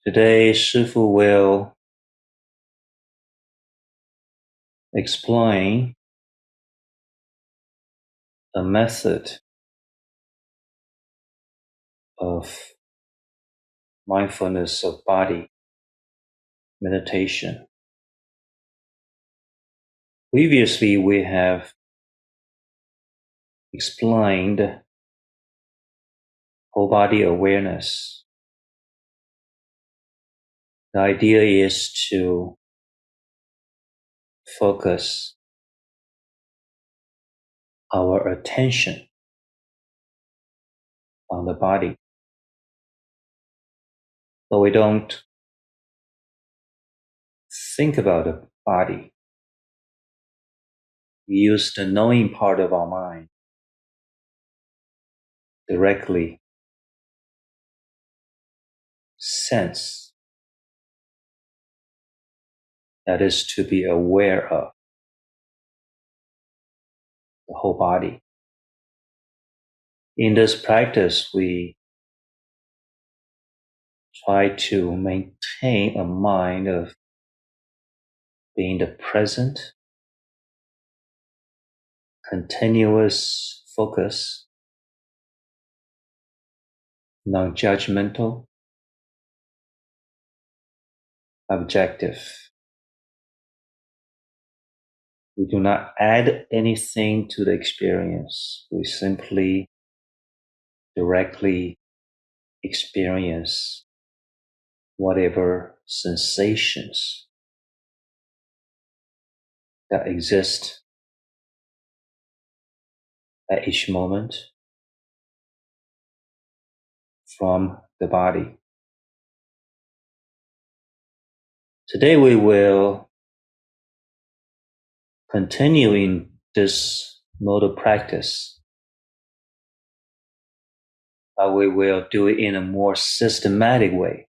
Today, Shifu will explain a method of mindfulness of body meditation. Previously, we have explained whole body awareness. The idea is to focus our attention on the body. But we don't think about the body. We use the knowing part of our mind directly sense, that is to be aware of the whole body. In this practice, we try to maintain a mind of being the present, continuous focus, non-judgmental, objective. We do not add anything to the experience. We simply directly experience whatever sensations that exist at each moment from the body. Today we will continue in this mode of practice, but we will do it in a more systematic way.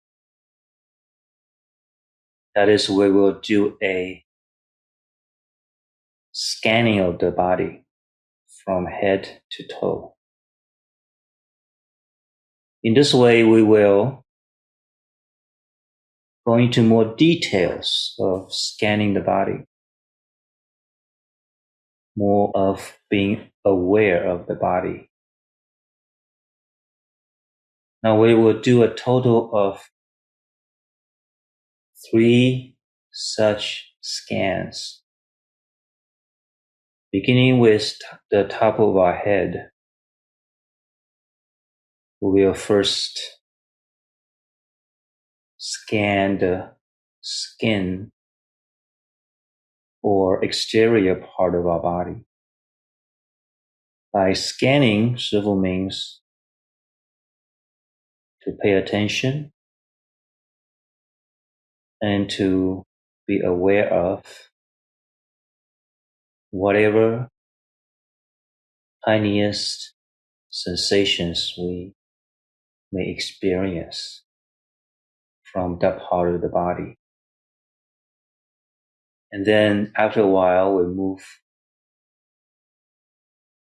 That is, we will do a scanning of the body from head to toe. In this way, we will go into more details of scanning the body, more of being aware of the body. Now we will do a total of 3 such scans, beginning with the top of our head. We will first scan the skin or exterior part of our body. By scanning, Shifu means to pay attention and to be aware of whatever tiniest sensations we may experience from that part of the body. And then after a while, we move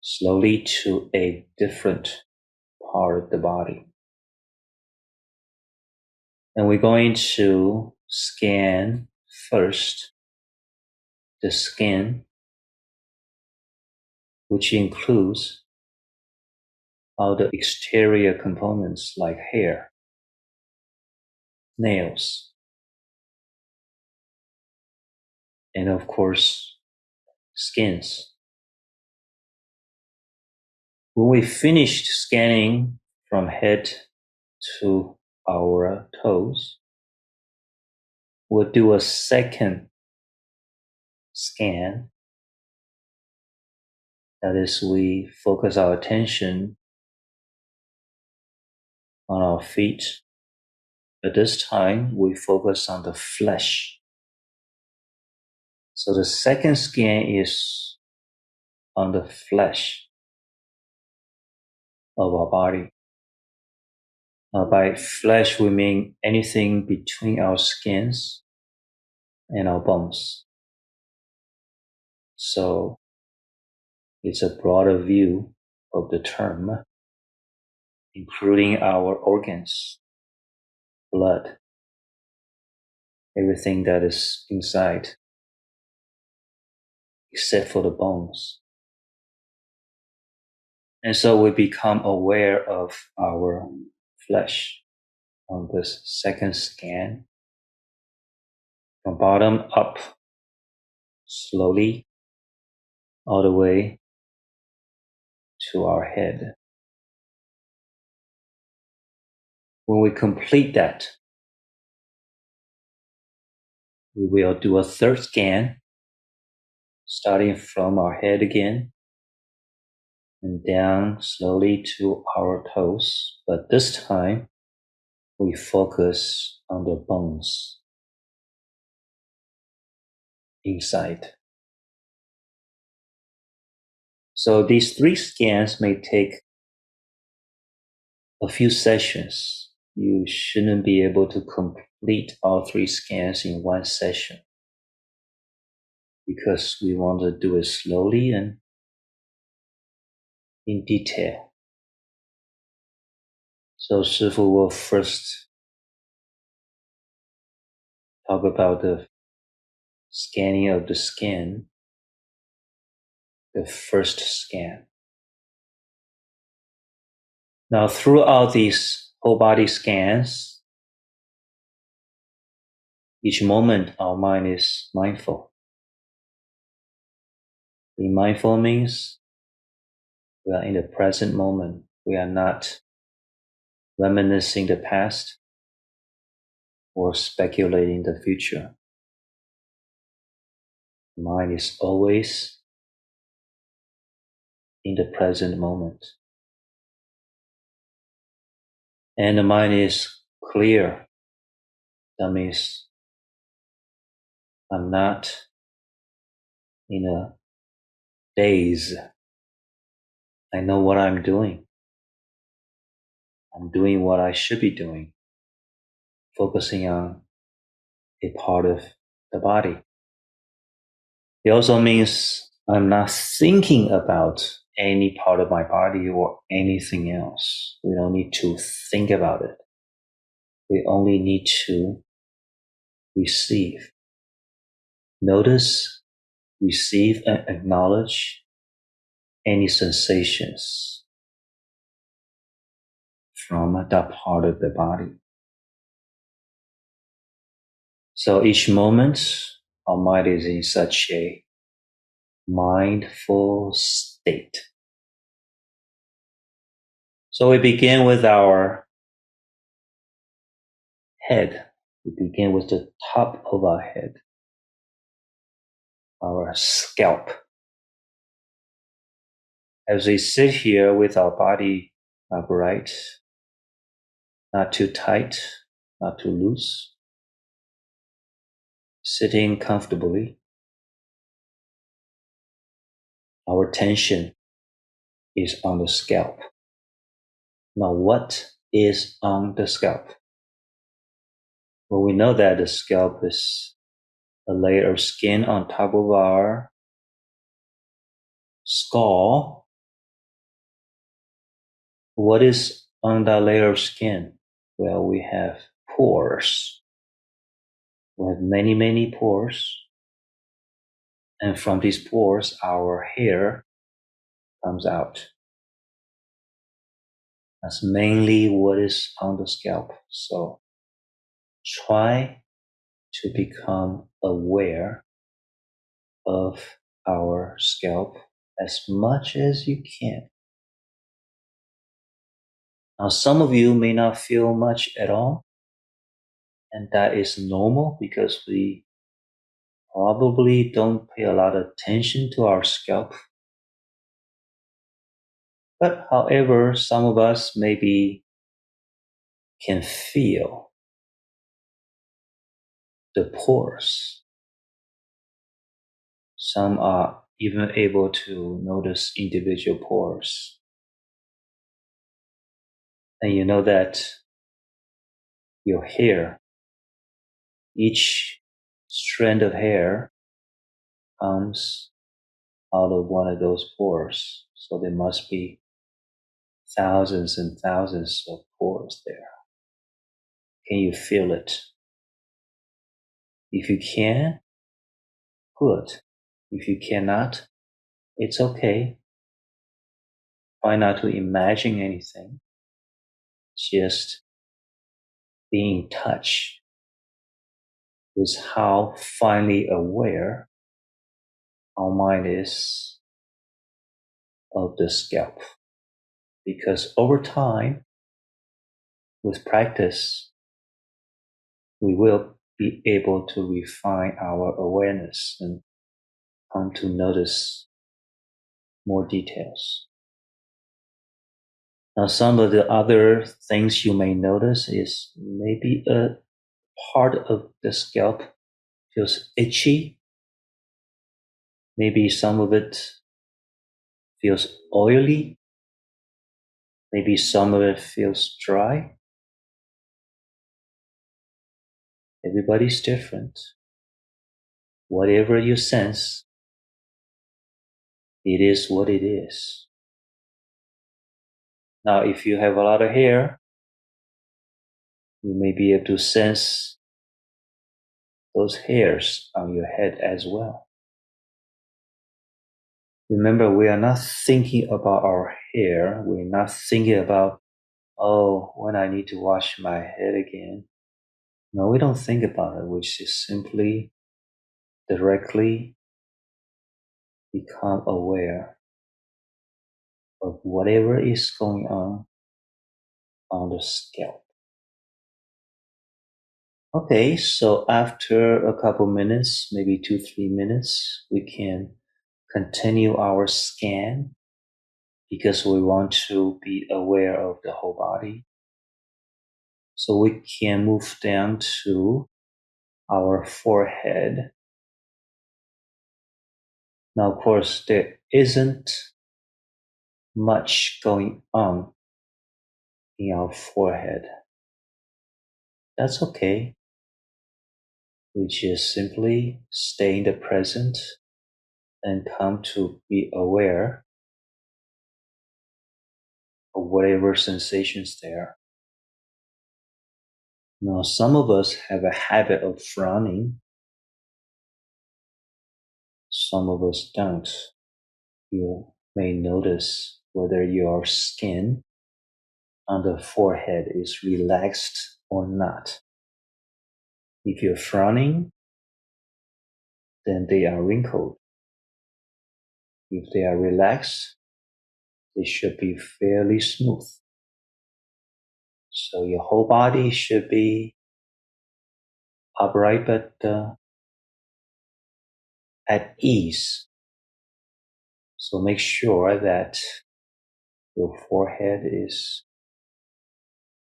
slowly to a different part of the body. And we're going to scan first the skin, which includes all the exterior components like hair, nails, and of course, skins. When we finished scanning from head to our toes, we'll do a second scan. That is, we focus our attention on our feet. At this time, we focus on the flesh. So the second scan is on the flesh of our body. By flesh, we mean anything between our skins and our bones. So it's a broader view of the term, including our organs, blood, everything that is inside, except for the bones. And so we become aware of our flesh on this second scan, from bottom up, slowly, all the way to our head. When we complete that, we will do a third scan, starting from our head again, and down slowly to our toes. But this time, we focus on the bones inside. So these three scans may take a few sessions. You shouldn't be able to complete all three scans in one session because we want to do it slowly and in detail. So Shifu will first talk about the scanning of the skin, the first scan. Now, throughout these whole body scans, each moment our mind is mindful. Being mindful means we are in the present moment. We are not reminiscing the past or speculating the future. The mind is always in the present moment. And the mind is clear. That means I'm not in a daze. I know what I'm doing. I'm doing what I should be doing, focusing on a part of the body. It also means I'm not thinking about any part of my body or anything else. We don't need to think about it. We only need to receive. Notice, receive, and acknowledge any sensations from that part of the body. So each moment, our mind is in such a mindful state. So we begin with our head. We begin with the top of our head, our scalp. As we sit here with our body upright, not too tight, not too loose, sitting comfortably, our attention is on the scalp. Now, what is on the scalp? Well, we know that the scalp is a layer of skin on top of our skull. What is on that layer of skin? Well, we have pores. We have many, many pores. And from these pores, our hair comes out. That's mainly what is on the scalp. So try to become aware of our scalp as much as you can. Now, some of you may not feel much at all, and that is normal because we probably don't pay a lot of attention to our scalp. But however, some of us maybe can feel the pores. Some are even able to notice individual pores. And you know that your hair, each strand of hair comes out of one of those pores. So there must be thousands and thousands of pores there. Can you feel it? If you can, good. If you cannot, it's okay. Try not to imagine anything. Just be in touch with how finely aware our mind is of the scalp. Because over time, with practice, we will be able to refine our awareness and come to notice more details. Now, some of the other things you may notice is maybe a part of the scalp feels itchy. Maybe some of it feels oily. Maybe some of it feels dry. Everybody's different. Whatever you sense, it is what it is. Now, if you have a lot of hair, you may be able to sense those hairs on your head as well. Remember, we are not thinking about our hair. We're not thinking about, oh, when I need to wash my head again. No, we don't think about it. We just simply directly become aware of whatever is going on the scalp. Okay, so after a couple minutes, maybe 2-3 minutes, we can continue our scan because we want to be aware of the whole body. So we can move down to our forehead. Now, of course, there isn't much going on in our forehead. That's okay. We just simply stay in the present and come to be aware of whatever sensations there. Now, some of us have a habit of frowning. Some of us don't. You may notice whether your skin on the forehead is relaxed or not. If you're frowning, then they are wrinkled. If they are relaxed, they should be fairly smooth. So your whole body should be upright but at ease. So make sure that your forehead is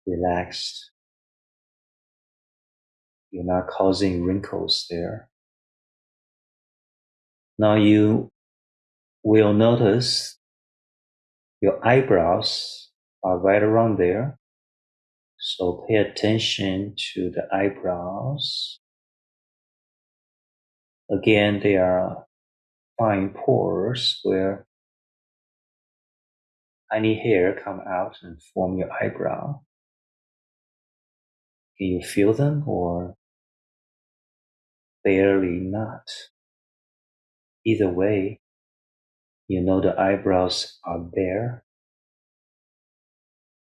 relaxed. You're not causing wrinkles there. Now you will notice your eyebrows are right around there. So pay attention to the eyebrows. Again, they are fine pores where tiny hair come out and form your eyebrow. Can you feel them or barely not? Either way, you know the eyebrows are there.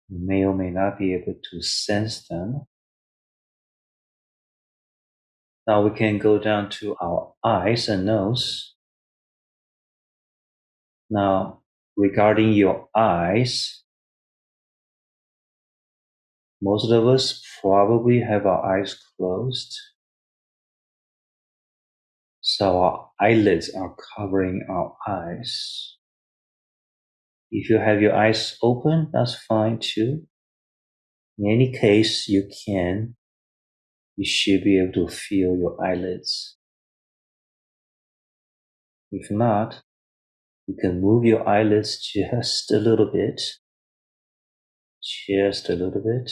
You may or may not be able to sense them. Now we can go down to our eyes and nose. Now, regarding your eyes, most of us probably have our eyes closed. So our eyelids are covering our eyes. If you have your eyes open, that's fine too. In any case, you should be able to feel your eyelids. If not, you can move your eyelids just a little bit. Just a little bit.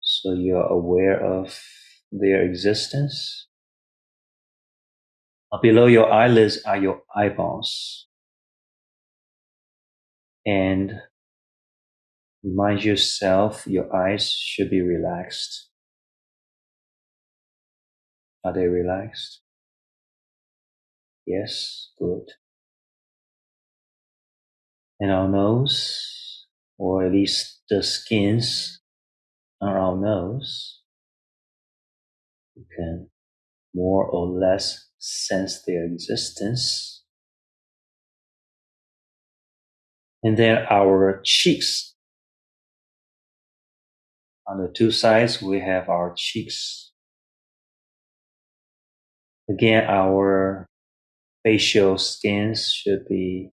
So you're aware of their existence. Below your eyelids are your eyeballs. And remind yourself your eyes should be relaxed. Are they relaxed? Yes, good. And our nose, or at least the skins on our nose, you can more or less sense their existence. And then our cheeks. On the two sides, we have our cheeks. Again, our facial skins should be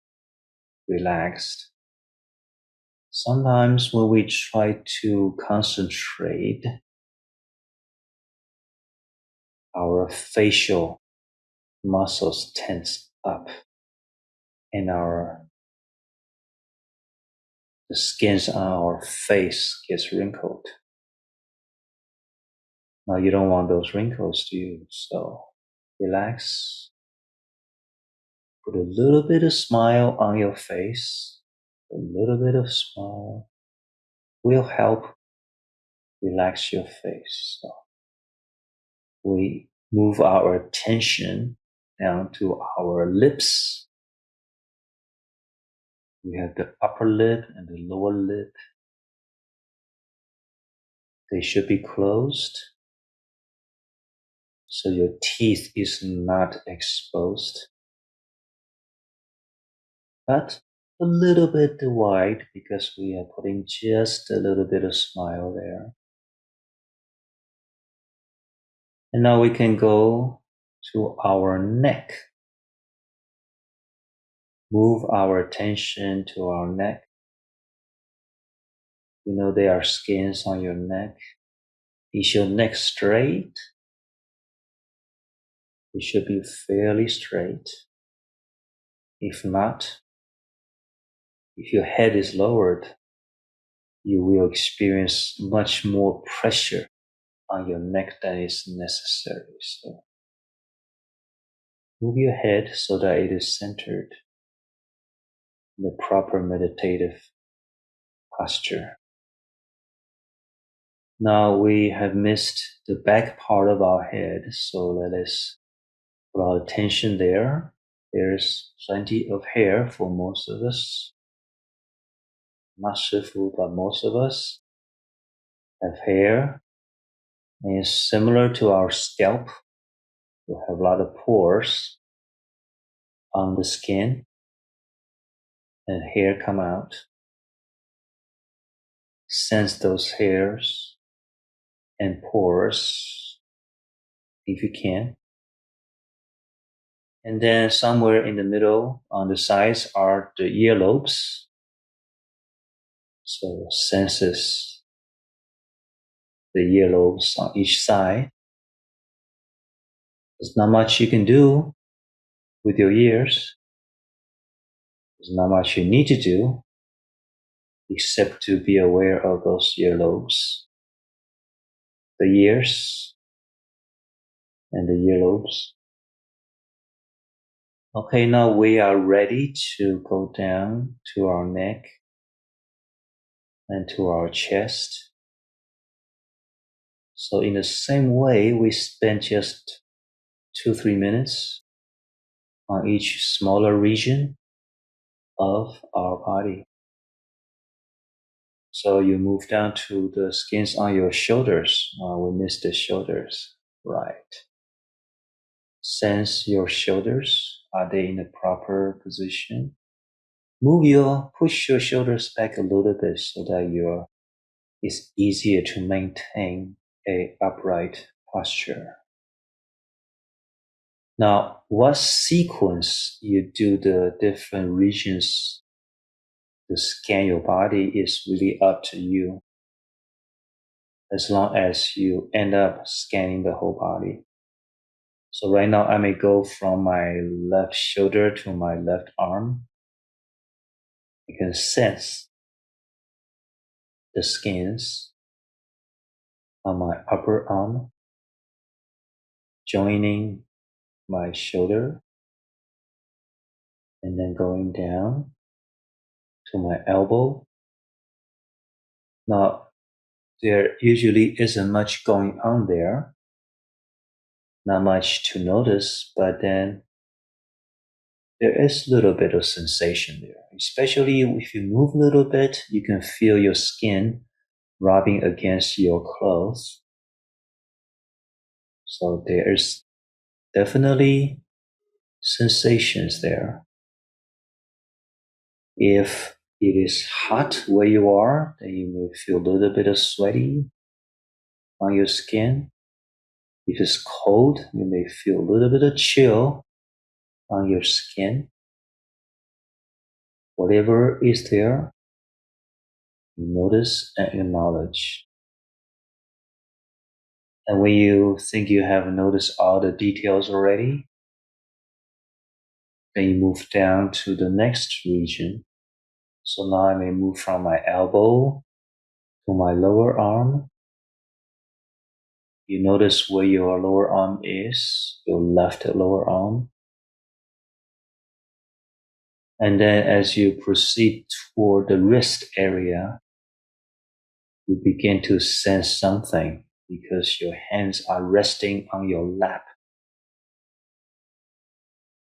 relaxed. Sometimes when we try to concentrate, our facial muscles tense up and the skins on our face gets wrinkled. Now you don't want those wrinkles, do you? So relax. Put a little bit of smile on your face. A little bit of smile will help relax your face. So we move our attention down to our lips. We have the upper lip and the lower lip. They should be closed so your teeth is not exposed. But a little bit wide because we are putting just a little bit of smile there. And now we can go to our neck. Move our attention to our neck. You know there are skins on your neck. Is your neck straight? It should be fairly straight. If not, if your head is lowered, you will experience much more pressure on your neck than is necessary. So move your head so that it is centered in the proper meditative posture. Now we have missed the back part of our head, so let us put our attention there. There's plenty of hair for most of us. Not Shifu, but most of us have hair. And it's similar to our scalp. We have a lot of pores on the skin and hair come out. Sense those hairs and pores if you can. And then somewhere in the middle on the sides are the earlobes. So senses the earlobes on each side. There's not much you can do with your ears. There's not much you need to do except to be aware of those earlobes, the ears and the earlobes. Okay, now we are ready to go down to our neck and to our chest. So in the same way, we spent just 2-3 minutes on each smaller region of our body. So you move down to the skins on your shoulders. We missed the shoulders, right? Sense your shoulders. Are they in the proper position? Push your shoulders back a little bit so that it's easier to maintain a upright posture. Now, what sequence you do the different regions to scan your body is really up to you, as long as you end up scanning the whole body. So right now I may go from my left shoulder to my left arm. You can sense the skins on my upper arm joining my shoulder and then going down to my elbow. Now, there usually isn't much going on there. not much to notice, but then there is a little bit of sensation there. Especially if you move a little bit, you can feel your skin rubbing against your clothes. So there is definitely sensations there. If it is hot where you are, then you may feel a little bit of sweaty on your skin. If it's cold, you may feel a little bit of chill on your skin. Whatever is there, you notice and acknowledge. And when you think you have noticed all the details already, then you move down to the next region. So now I may move from my elbow to my lower arm. You notice where your lower arm is, your left lower arm. And then as you proceed toward the wrist area, you begin to sense something because your hands are resting on your lap.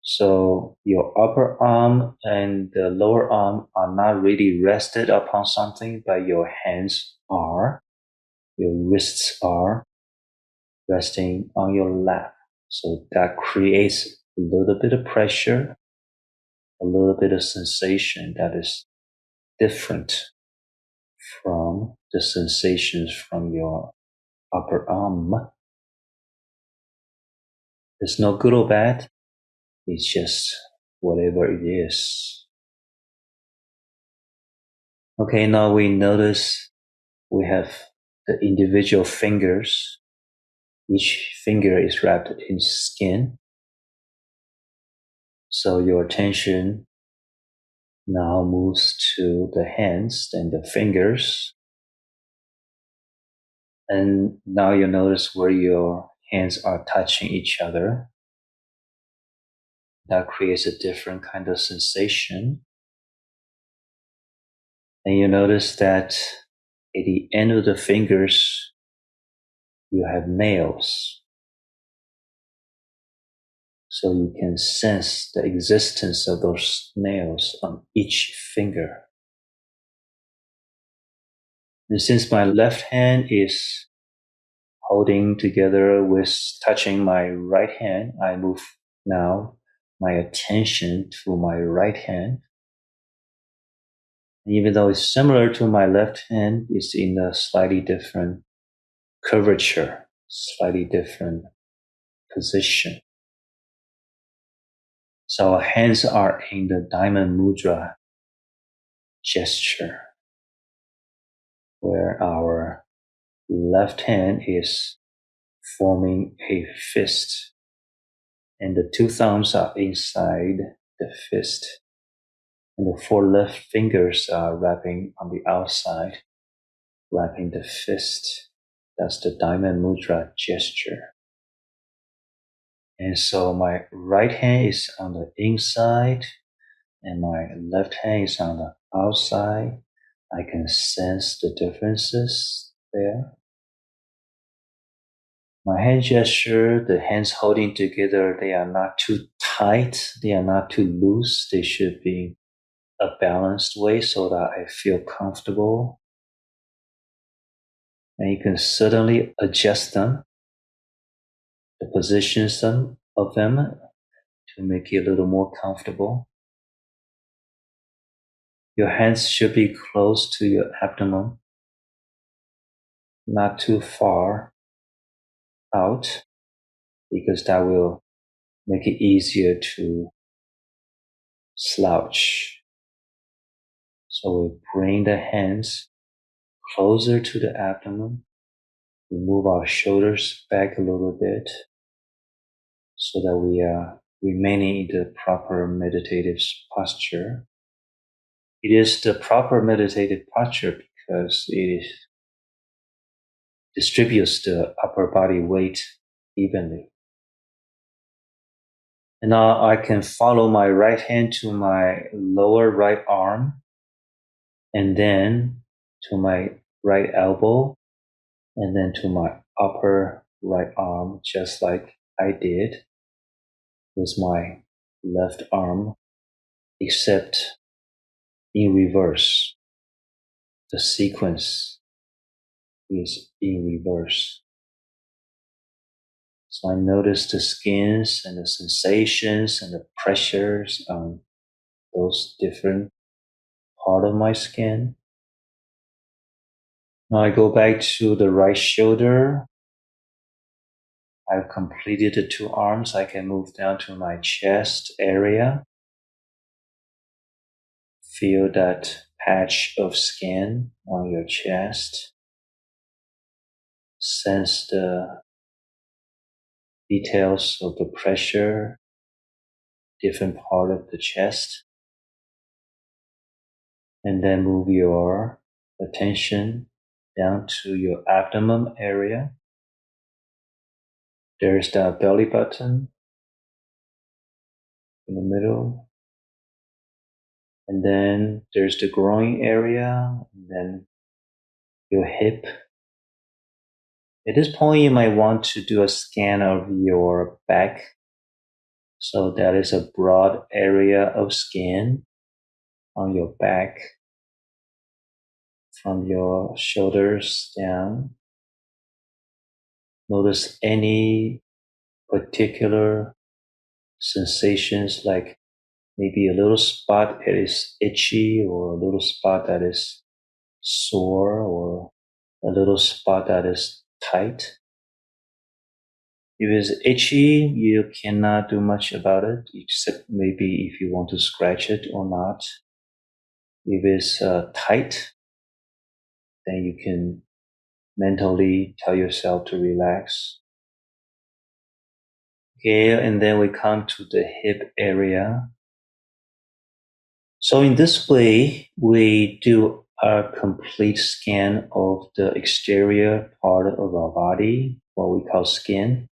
So your upper arm and the lower arm are not really rested upon something, but your hands are, your wrists are resting on your lap. So that creates a little bit of pressure, a little bit of sensation that is different from the sensations from your upper arm. It's no good or bad. It's just whatever it is. Okay, now we notice we have the individual fingers. Each finger is wrapped in skin. So your attention now moves to the hands and the fingers. And now you notice where your hands are touching each other. That creates a different kind of sensation. And you notice that at the end of the fingers, you have nails. So you can sense the existence of those nails on each finger. And since my left hand is holding together with touching my right hand, I move now my attention to my right hand. And even though it's similar to my left hand, it's in a slightly different curvature, slightly different position. So our hands are in the diamond mudra gesture, where our left hand is forming a fist, and the two thumbs are inside the fist, and the four left fingers are wrapping on the outside, wrapping the fist. That's the diamond mudra gesture. And so my right hand is on the inside and my left hand is on the outside. I can sense the differences there. My hand gesture, the hands holding together, they are not too tight, they are not too loose. They should be a balanced way so that I feel comfortable. And you can certainly adjust them, the positions of them to make you a little more comfortable. Your hands should be close to your abdomen, not too far out, because that will make it easier to slouch. So we bring the hands closer to the abdomen. We move our shoulders back a little bit so that we are remaining in the proper meditative posture. It is the proper meditative posture because it distributes the upper body weight evenly. And now I can follow my right hand to my lower right arm and then to my right elbow and then to my upper right arm, just like I did with my left arm, except in reverse. The sequence is in reverse. So I notice the skins and the sensations and the pressures on those different part of my skin. Now I go back to the right shoulder. I've completed the two arms. I can move down to my chest area. Feel that patch of skin on your chest. Sense the details of the pressure, different part of the chest. And then move your attention down to your abdomen area. There's the belly button in the middle. And then there's the groin area, and then your hip. At this point, you might want to do a scan of your back. So that is a broad area of skin on your back from your shoulders down. Notice any particular sensations, like maybe a little spot that is itchy, or a little spot that is sore, or a little spot that is tight. If it's itchy, you cannot do much about it, except maybe if you want to scratch it or not. If it's tight, then you can mentally tell yourself to relax. Okay, and then we come to the hip area. So in this way, we do a complete scan of the exterior part of our body, what we call skin.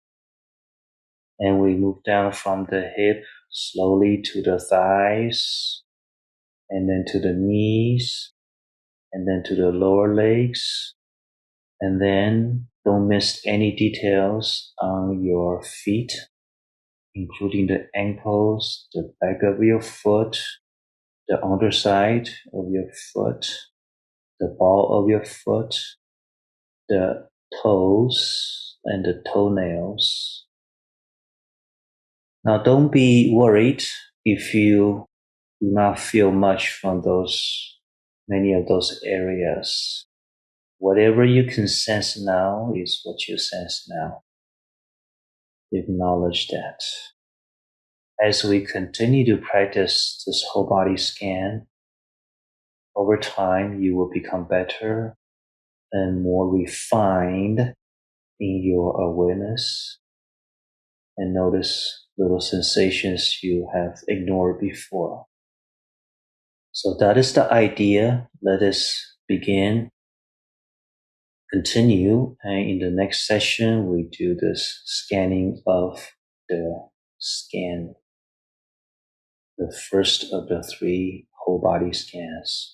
And we move down from the hip slowly to the thighs, and then to the knees, and then to the lower legs. And then don't miss any details on your feet, including the ankles, the back of your foot, the underside of your foot, the ball of your foot, the toes, and the toenails. Now, don't be worried if you do not feel much from many of those areas. Whatever you can sense now is what you sense now. Acknowledge that. As we continue to practice this whole body scan, over time you will become better and more refined in your awareness, and notice little sensations you have ignored before. So that is the idea. Let us begin. Continue, and in the next session we do this scanning of the skin, the first of the 3 whole body scans.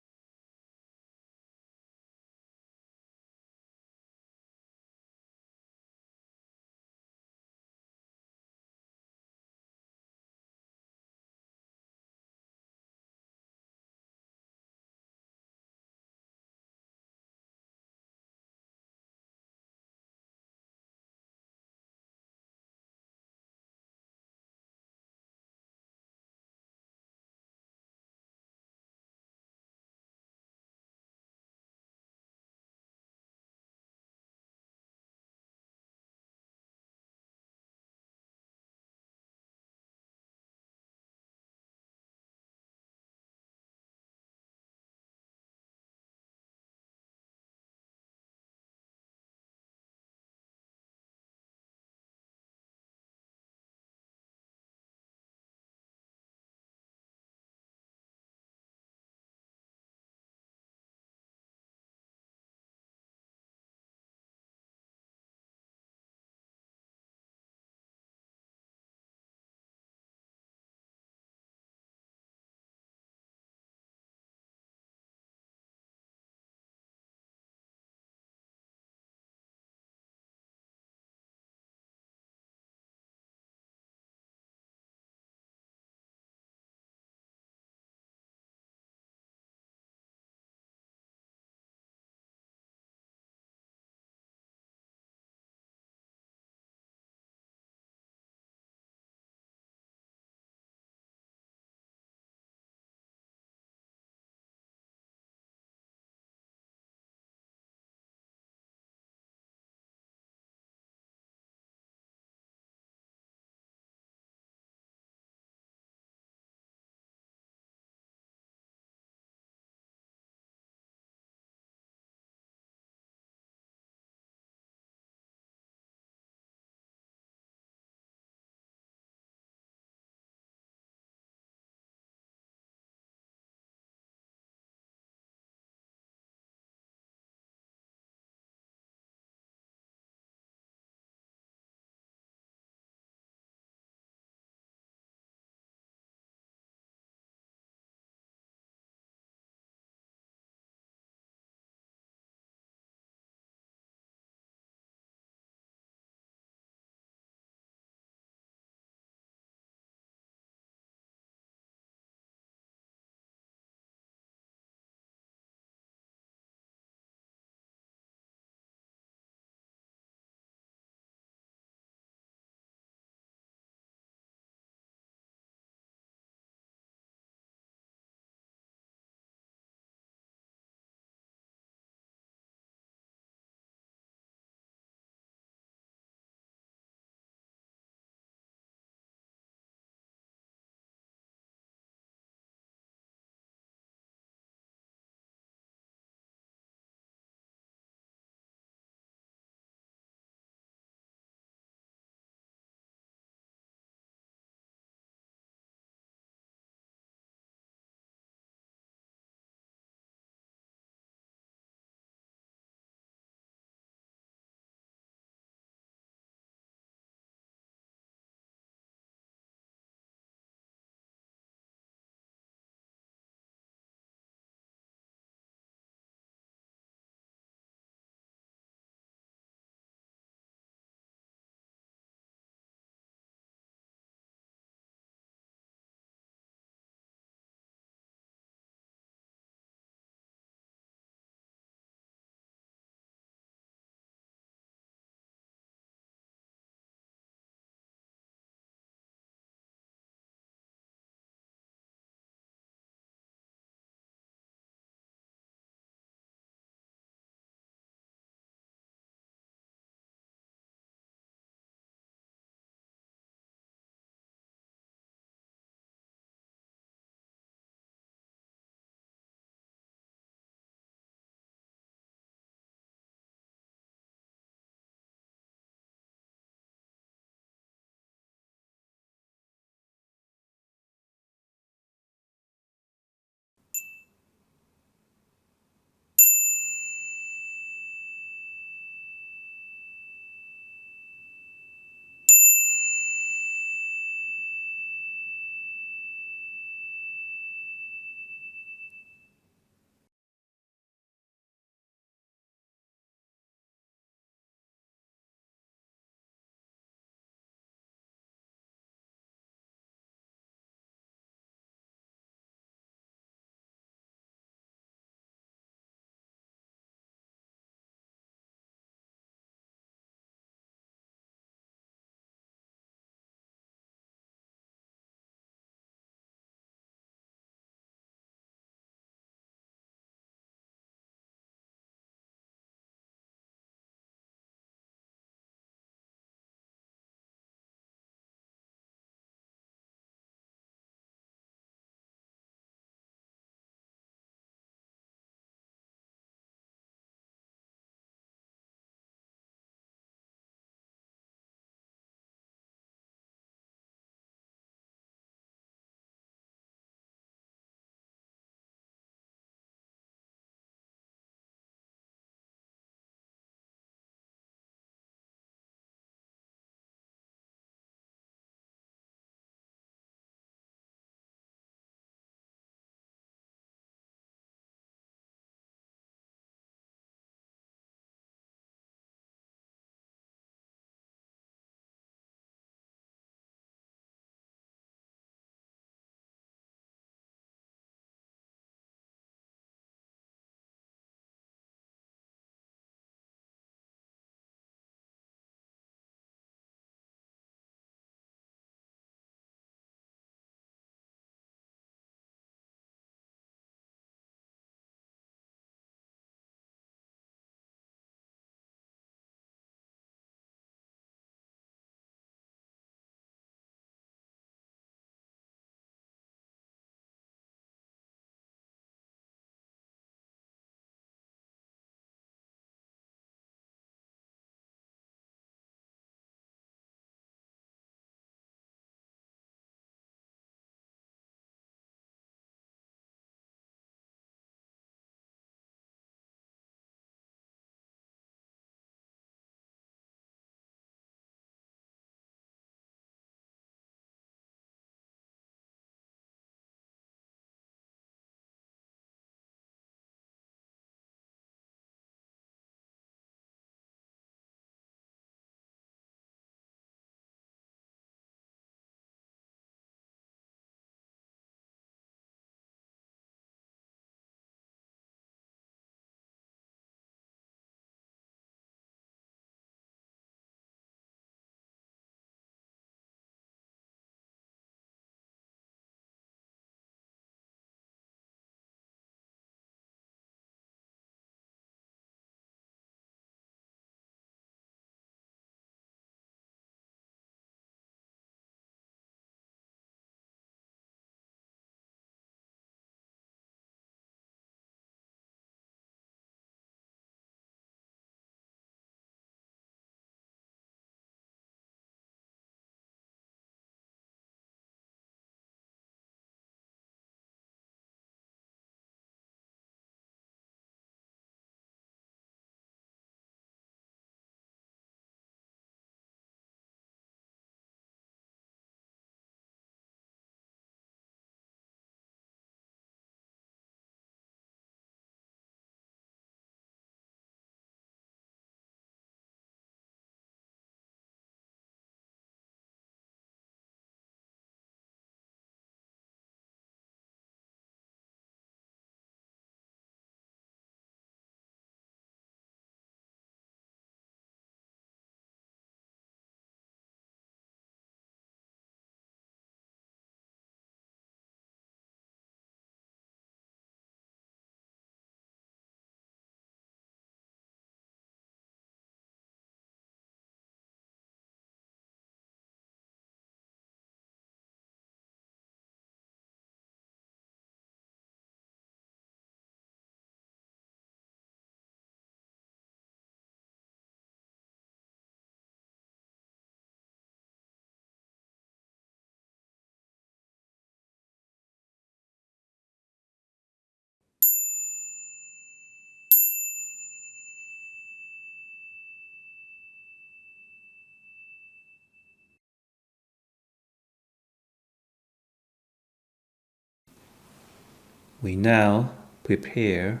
We now prepare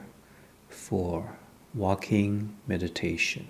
for walking meditation.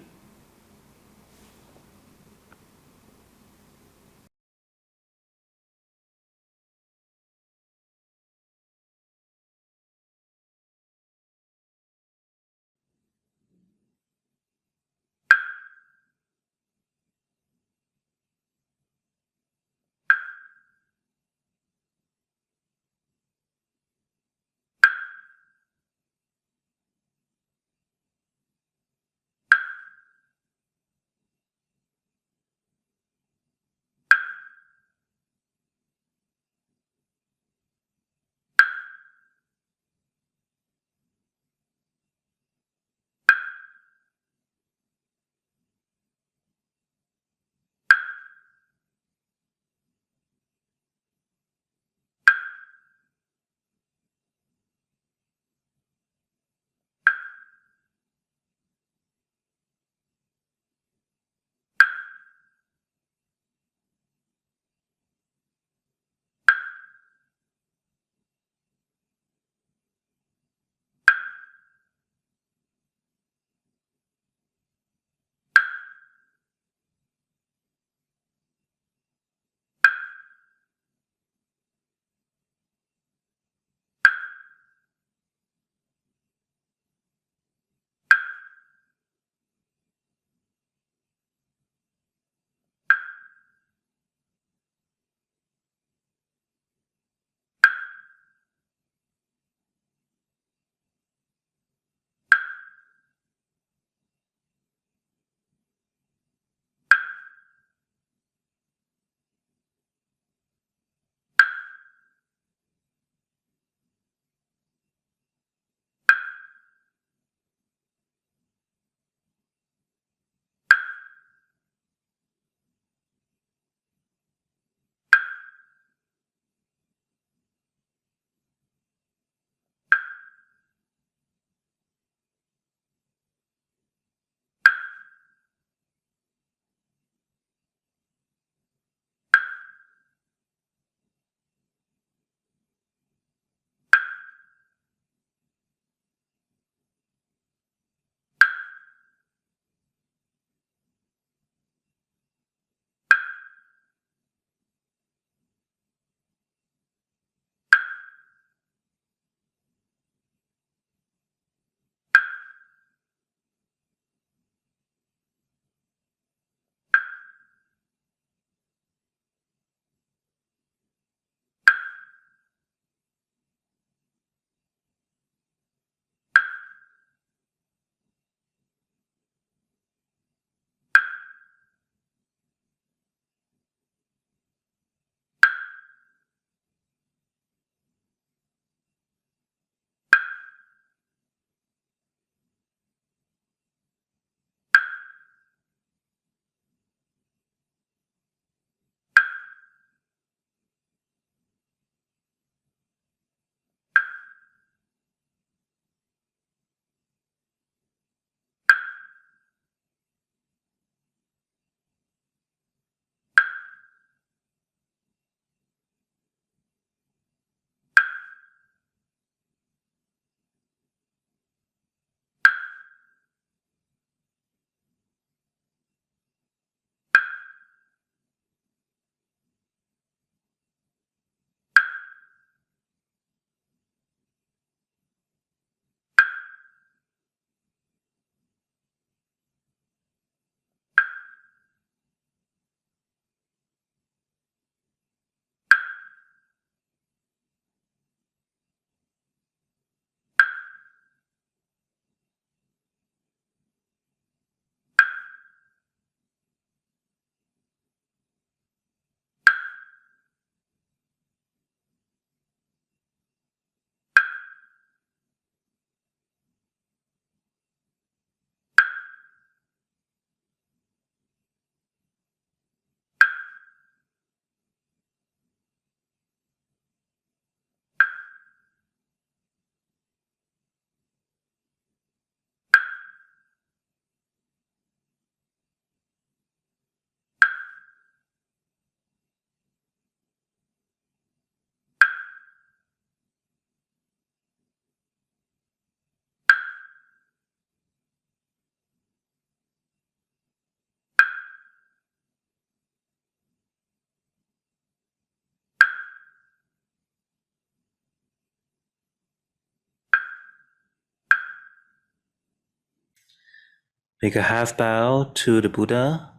Make a half bow to the Buddha.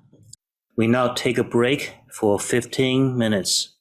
We now take a break for 15 minutes.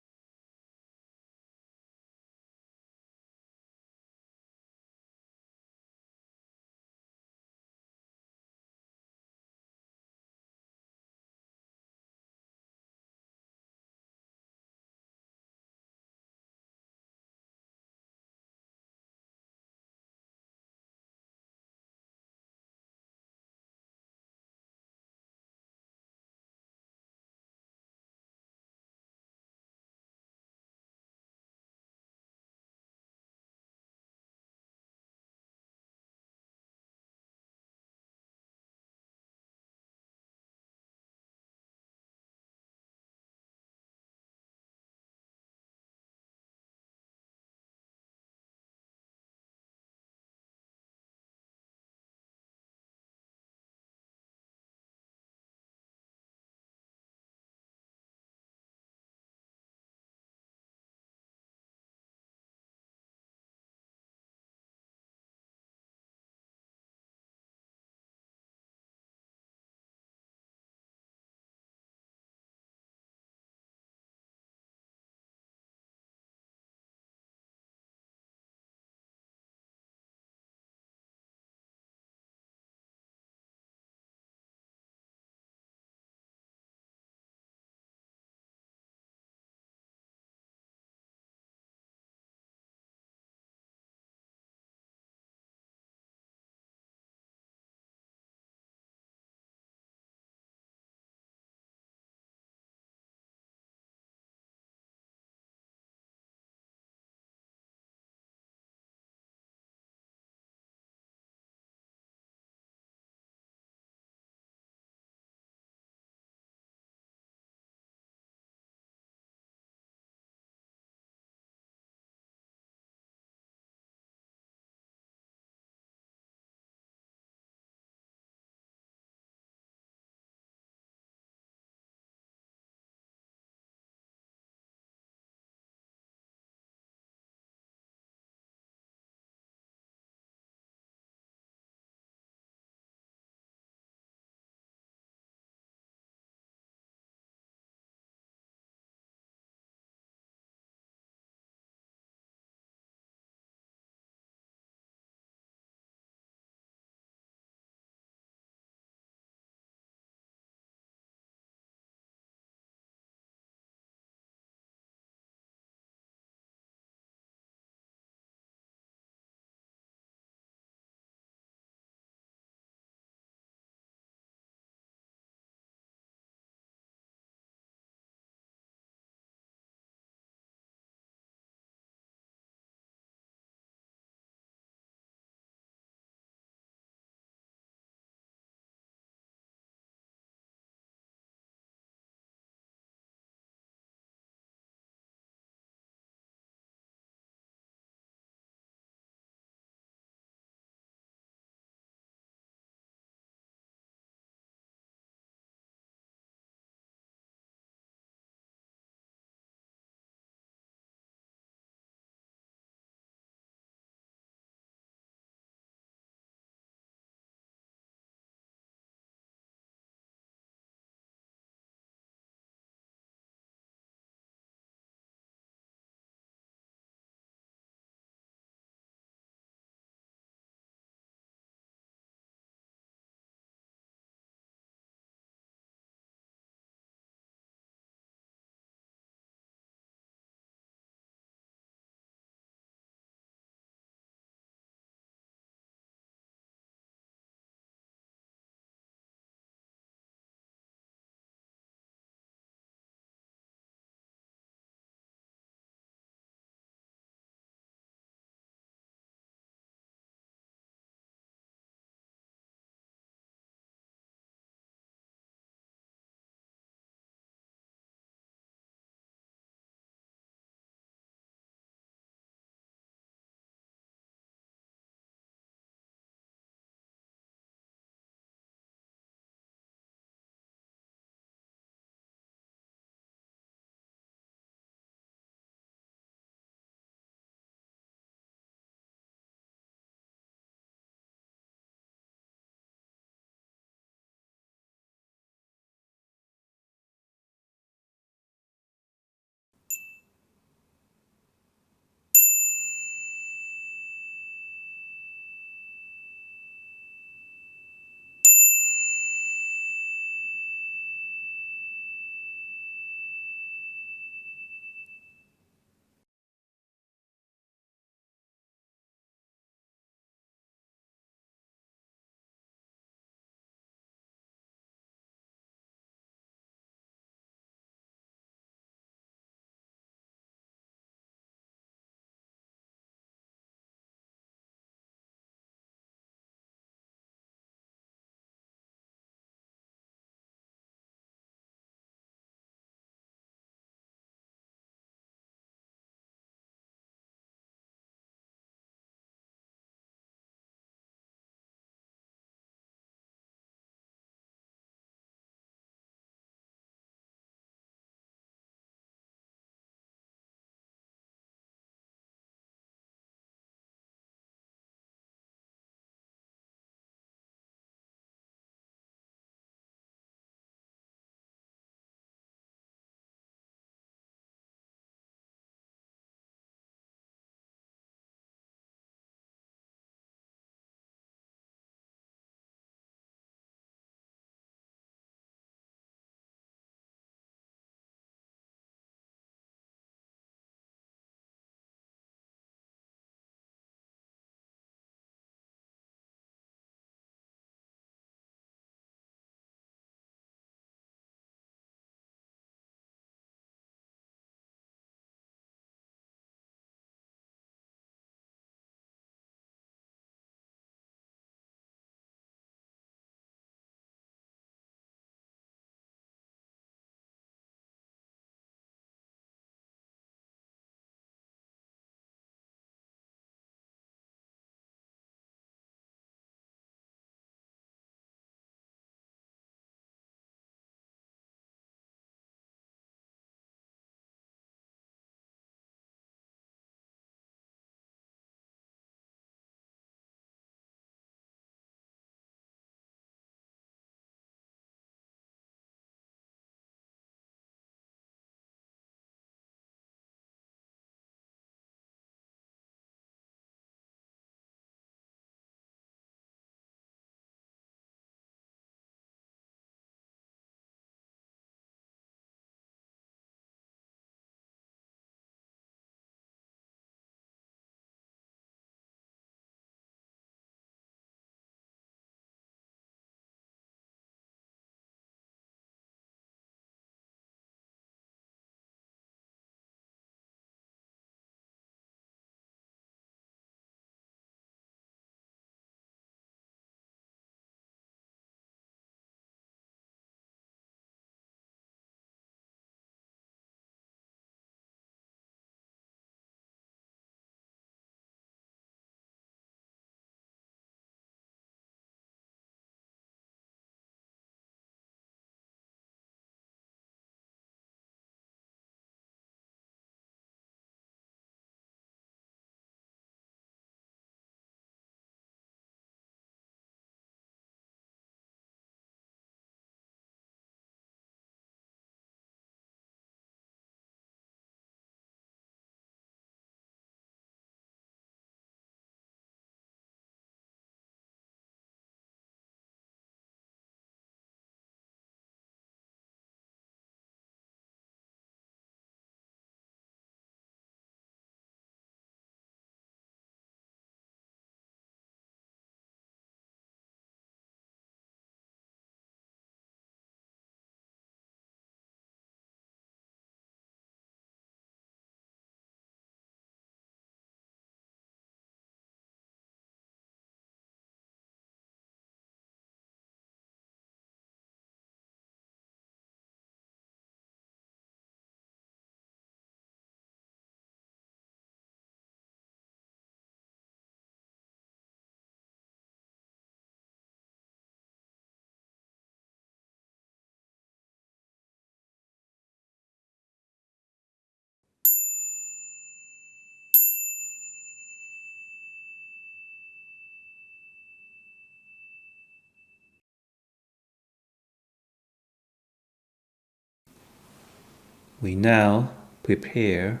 We now prepare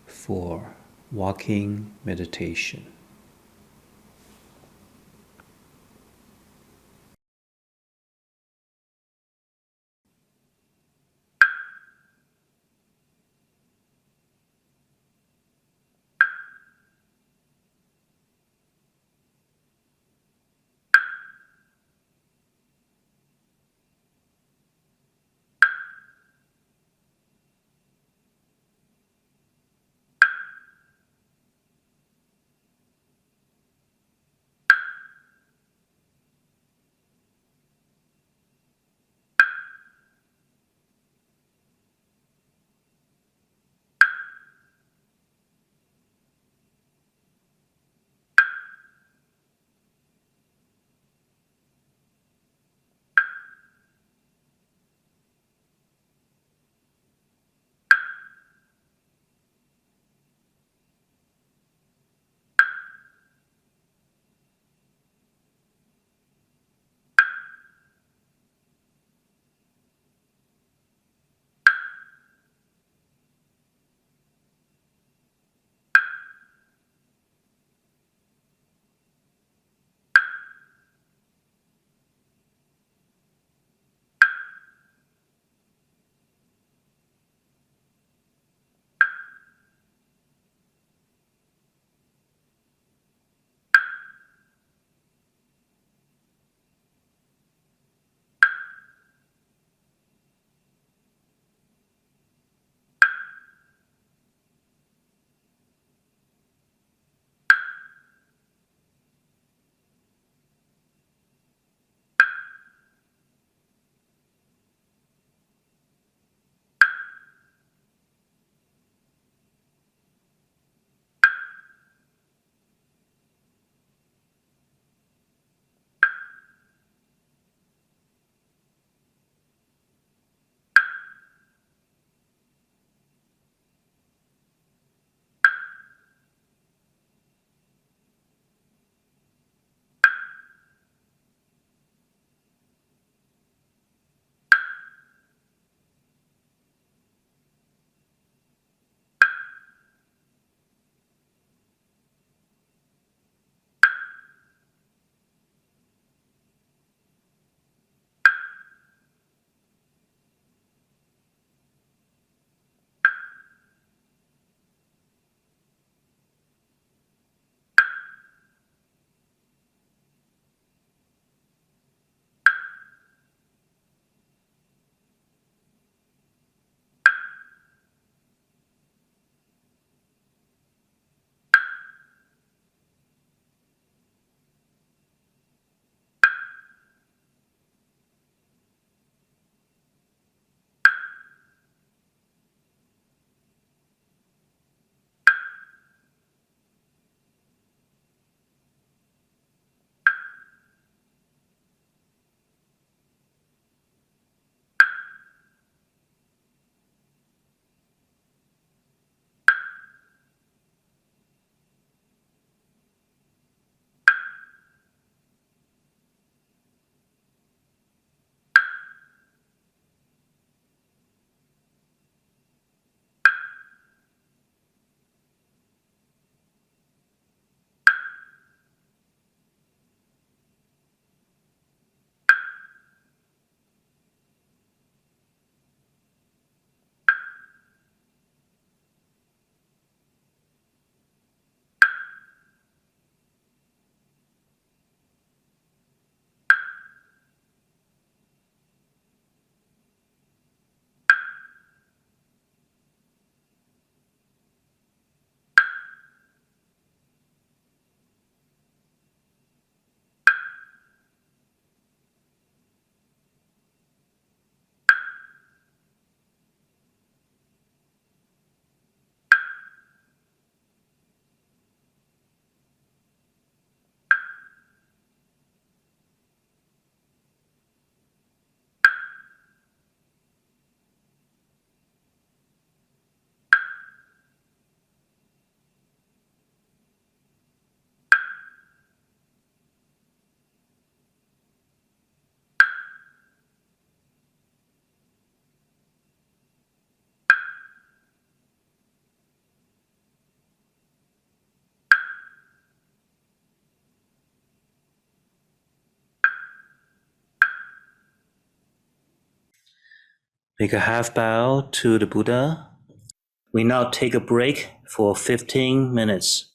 for walking meditation. Make a half bow to the Buddha. We now take a break for 15 minutes.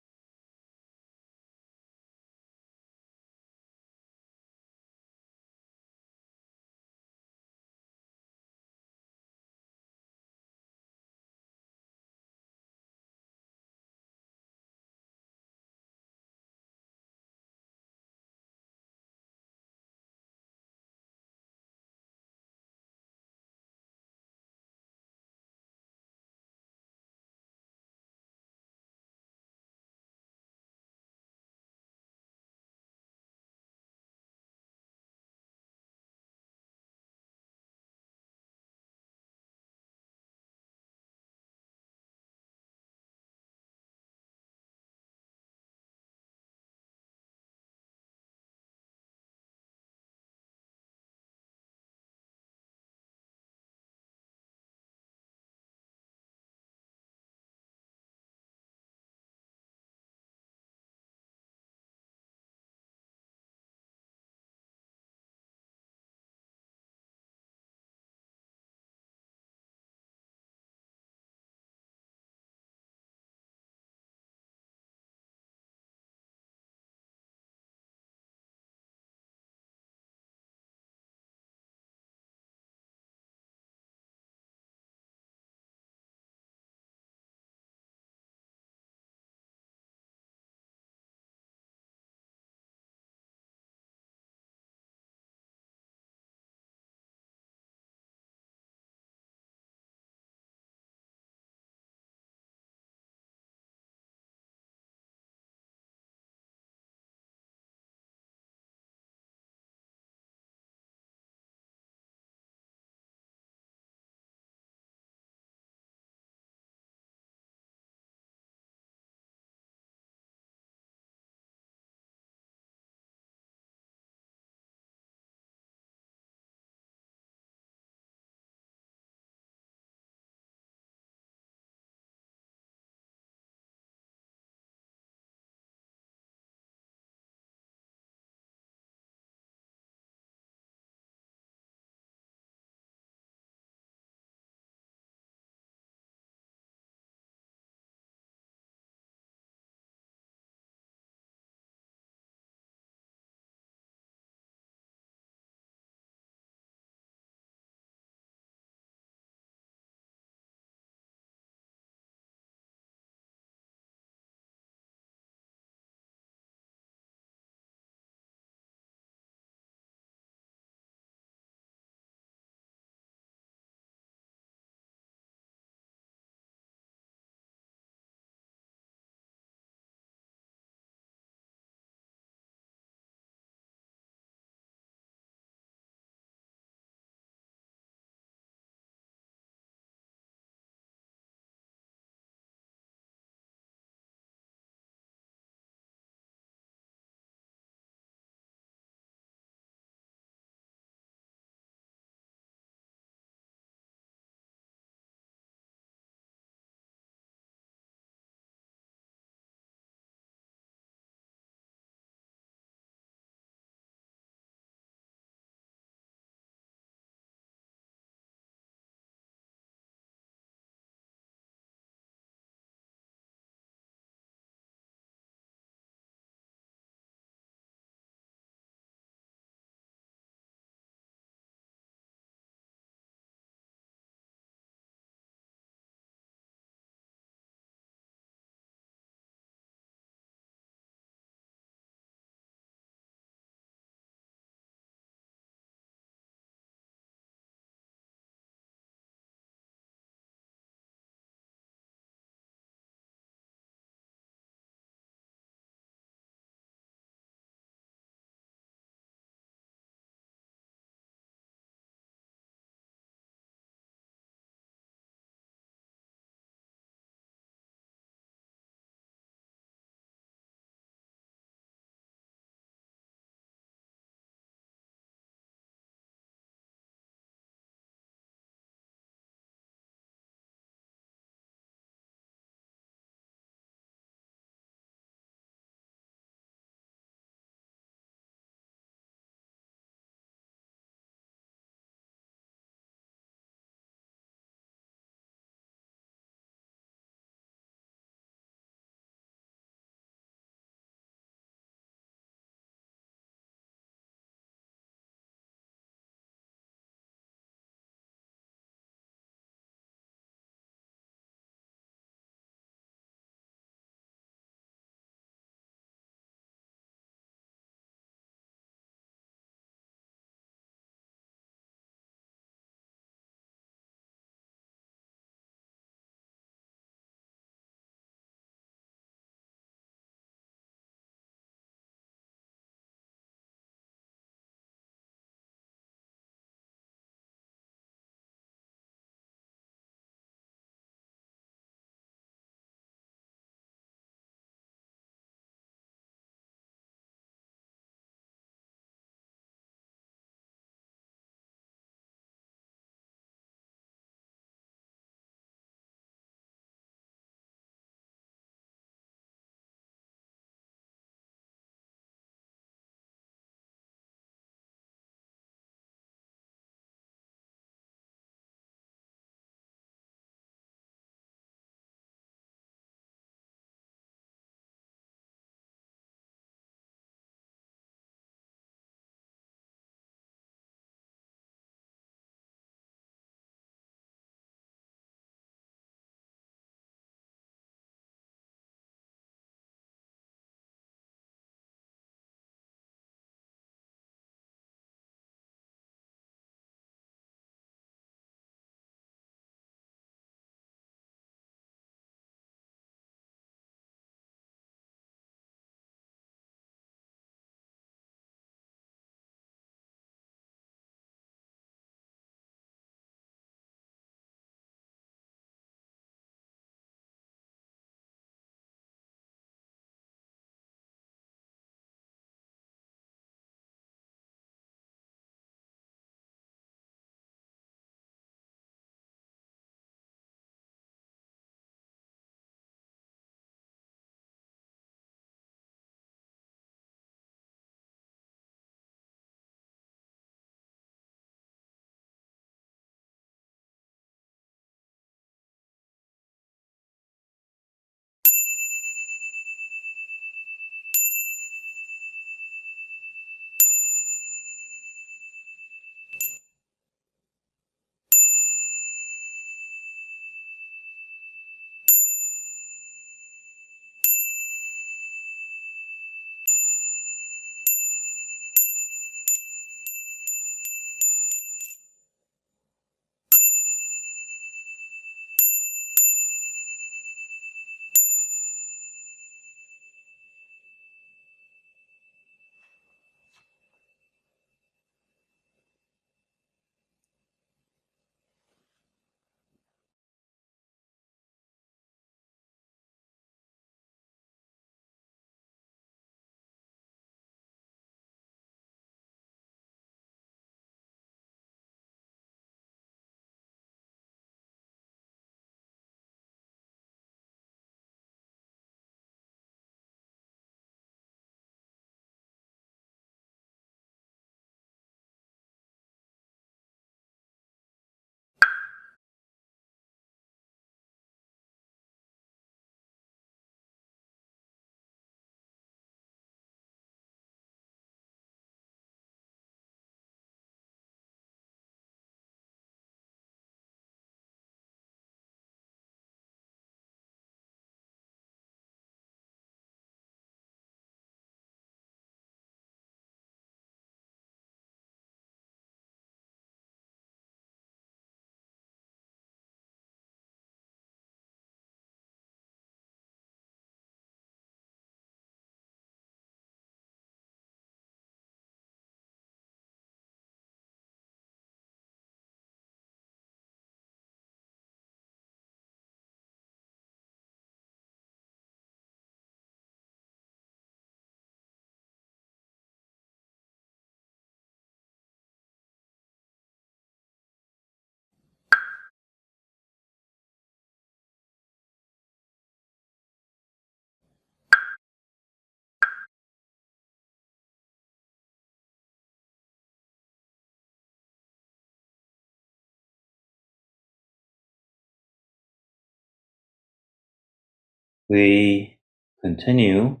we continue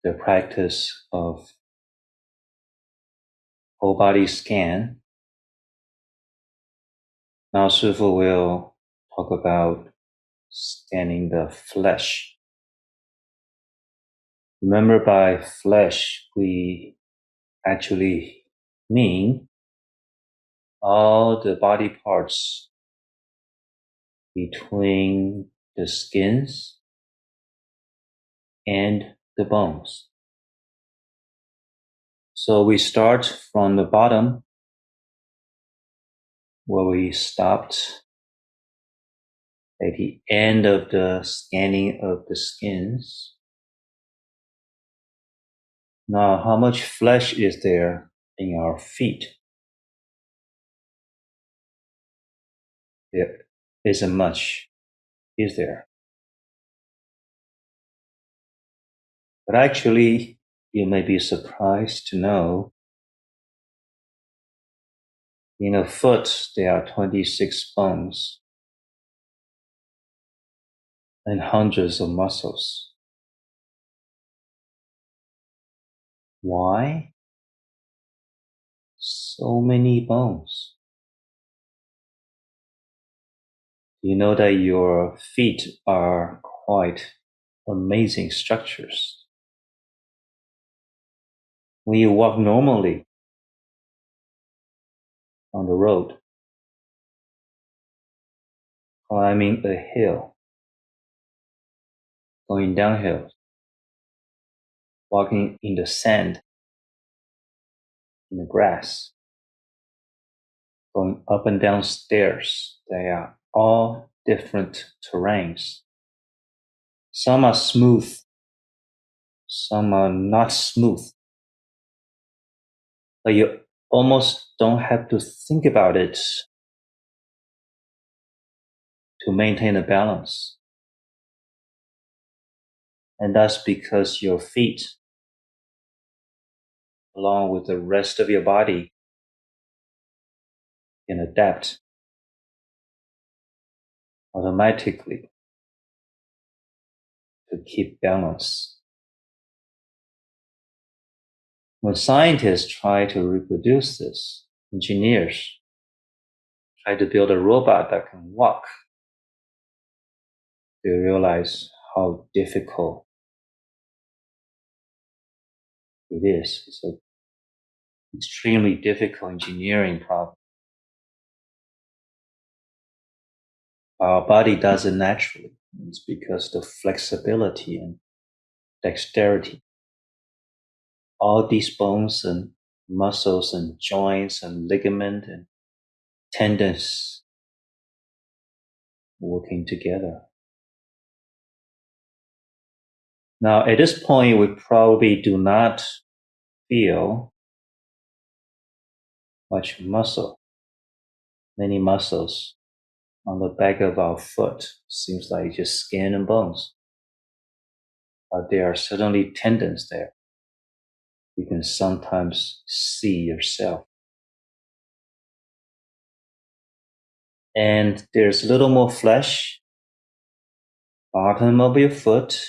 the practice of whole body scan. Now Shifu will talk about scanning the flesh. Remember, by flesh, we actually mean all the body parts between the skins and the bones. So we start from the bottom where we stopped at the end of the scanning of the skins. Now, how much flesh is there in our feet? There isn't much, is there? But actually, you may be surprised to know in a foot there are 26 bones and hundreds of muscles. Why so many bones? You know that your feet are quite amazing structures. When you walk normally on the road, climbing a hill, going downhill, walking in the sand, in the grass, going up and down stairs, they are all different terrains. Some are smooth, some are not smooth. But you almost don't have to think about it to maintain a balance. And that's because your feet, along with the rest of your body, can adapt automatically to keep balance. When scientists try to reproduce this, engineers try to build a robot that can walk, they realize how difficult it is. It's an extremely difficult engineering problem. Our body does it naturally. It's because the flexibility and dexterity, all these bones and muscles and joints and ligament and tendons working together. Now, at this point, we probably do not feel much muscle, many muscles on the back of our foot. Seems like just skin and bones. But there are certainly tendons there. You can sometimes see yourself. And there's a little more flesh, bottom of your foot.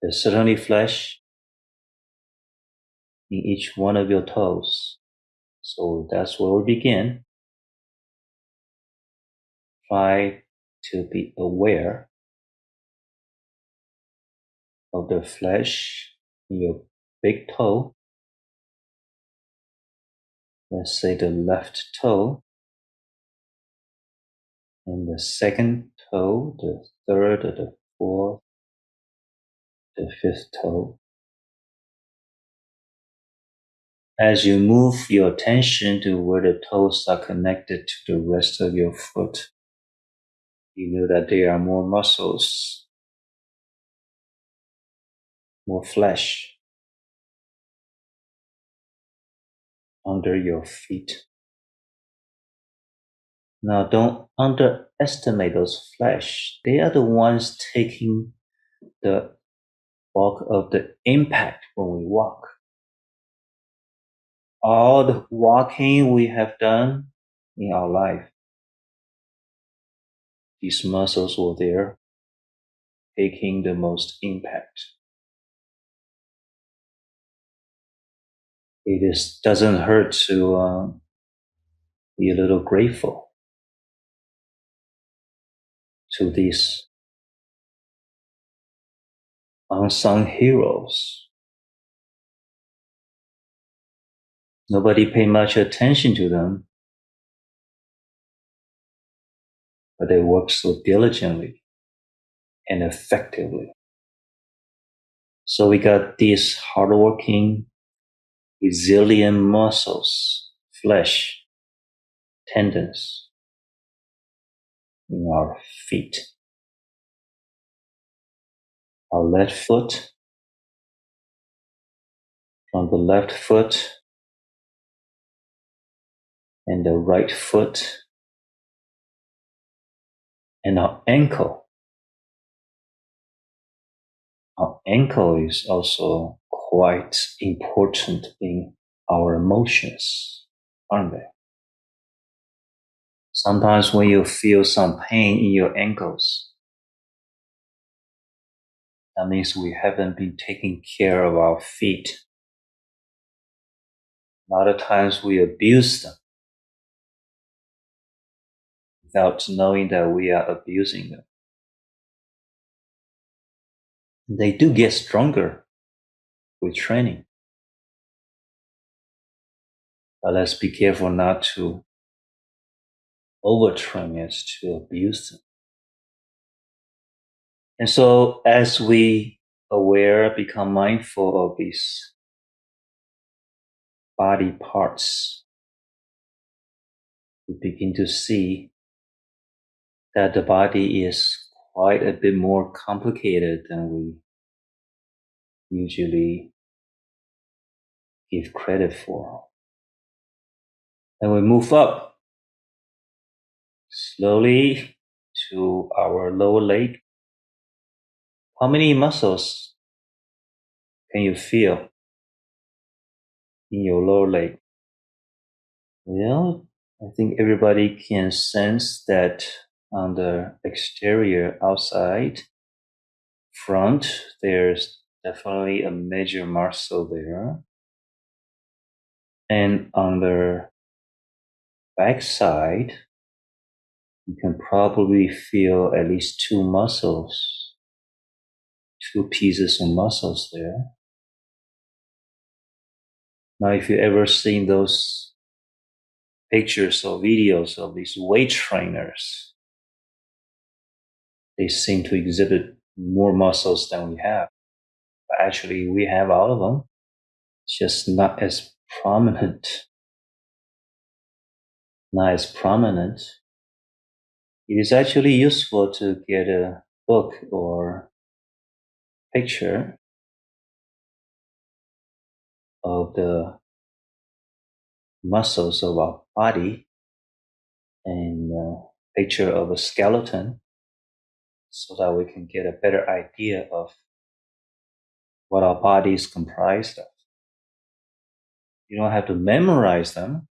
There's certainly flesh in each one of your toes. So that's where we begin. Try to be aware of the flesh in your big toe. Let's say the left toe, and the second toe, the third, the fourth, the fifth toe. As you move your attention to where the toes are connected to the rest of your foot, you know that there are more muscles, more flesh under your feet. Now, don't underestimate those flesh. They are the ones taking the bulk of the impact when we walk. All the walking we have done in our life, these muscles were there taking the most impact. Doesn't hurt to be a little grateful to these unsung heroes. Nobody paid much attention to them, but they work so diligently and effectively. So we got these hardworking, resilient muscles, flesh, tendons in our feet. Our left foot, from the left foot and the right foot, and our ankle. Our ankle is also quite important in our emotions, aren't they? Sometimes when you feel some pain in your ankles, that means we haven't been taking care of our feet. A lot of times we abuse them without knowing that we are abusing them. They do get stronger with training. But let's be careful not to overtrain it to abuse them. And so as we become mindful of these body parts, we begin to see that the body is quite a bit more complicated than we usually give credit for. And we move up slowly to our lower leg. How many muscles can you feel in your lower leg? Well, I think everybody can sense that on the exterior, outside, front, there's definitely a major muscle there. And on the back side, you can probably feel at least two pieces of muscles there. Now, if you ever seen those pictures or videos of these weight trainers, they seem to exhibit more muscles than we have. But actually, we have all of them, just not as prominent. Not as prominent. It is actually useful to get a book or picture of the muscles of our body and a picture of a skeleton so that we can get a better idea of what our body is comprised of. You don't have to memorize them,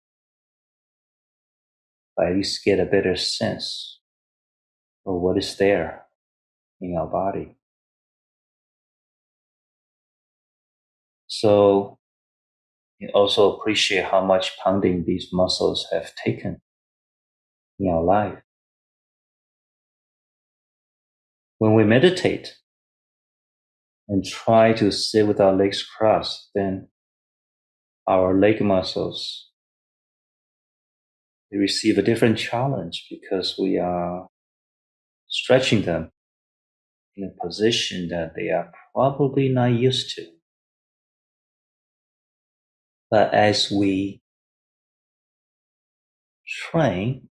but at least get a better sense of what is there in our body. So you also appreciate how much pounding these muscles have taken in our life. When we meditate and try to sit with our legs crossed, then our leg muscles, they receive a different challenge because we are stretching them in a position that they are probably not used to. But as we train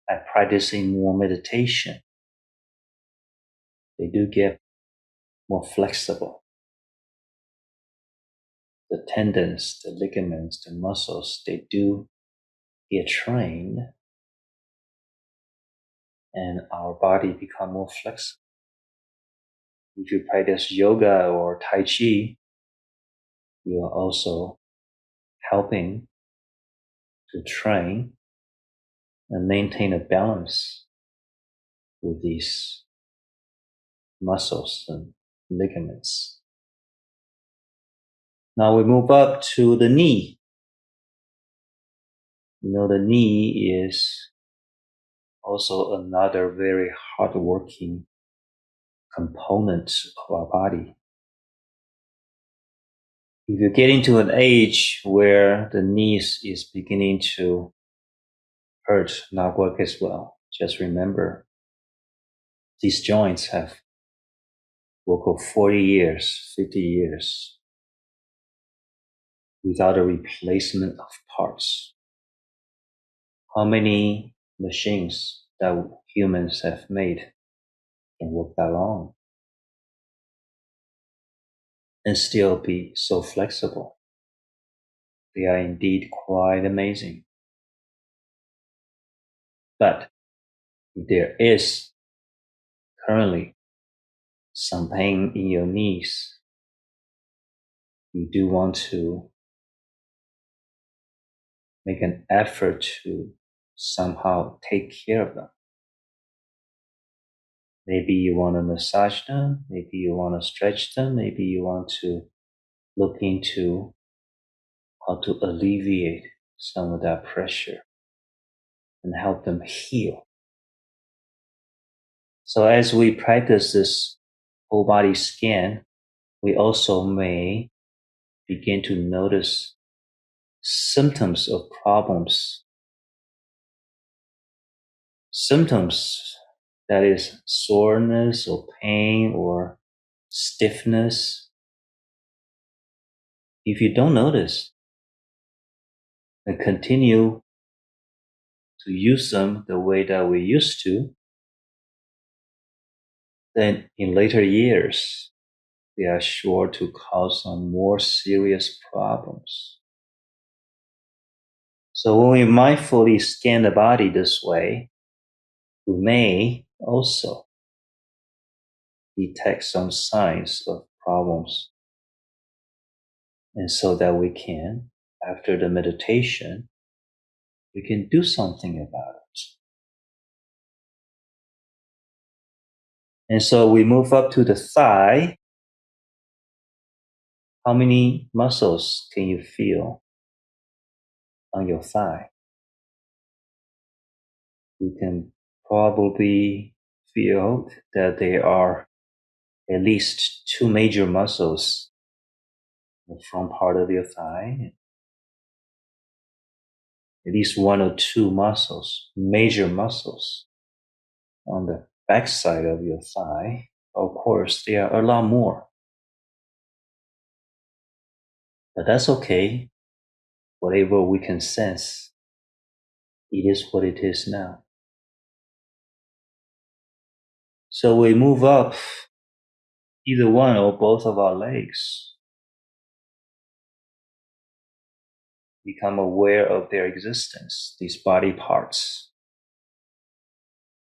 by practicing more meditation, they do get more flexible. The tendons, the ligaments, the muscles, they do get trained and our body become more flexible. If you practice yoga or Tai Chi, you are also helping to train and maintain a balance with these muscles and ligaments. Now we move up to the knee. The knee is also another very hardworking component of our body. If you get into an age where the knees is beginning to hurt, not work as well, just remember these joints have worked for 40 years, 50 years without a replacement of parts. How many machines that humans have made can work that long and still be so flexible? They are indeed quite amazing. But if there is currently some pain in your knees, you do want to make an effort to somehow take care of them. Maybe you want to massage them, maybe you want to stretch them, maybe you want to look into how to alleviate some of that pressure and help them heal. So as we practice this whole body scan, we also may begin to notice symptoms of problems. Symptoms, that is soreness or pain or stiffness. If you don't notice and continue to use them the way that we used to, then in later years, they are sure to cause some more serious problems. So when we mindfully scan the body this way, we may also detect some signs of problems. And so that we can, after the meditation, we can do something about it. And so we move up to the thigh. How many muscles can you feel on your thigh? You can probably feel that there are at least two major muscles in the front part of your thigh, at least one or two muscles, major muscles on the back side of your thigh. Of course, there are a lot more. But that's okay. Whatever we can sense, it is what it is now. So we move up either one or both of our legs. Become aware of their existence, these body parts.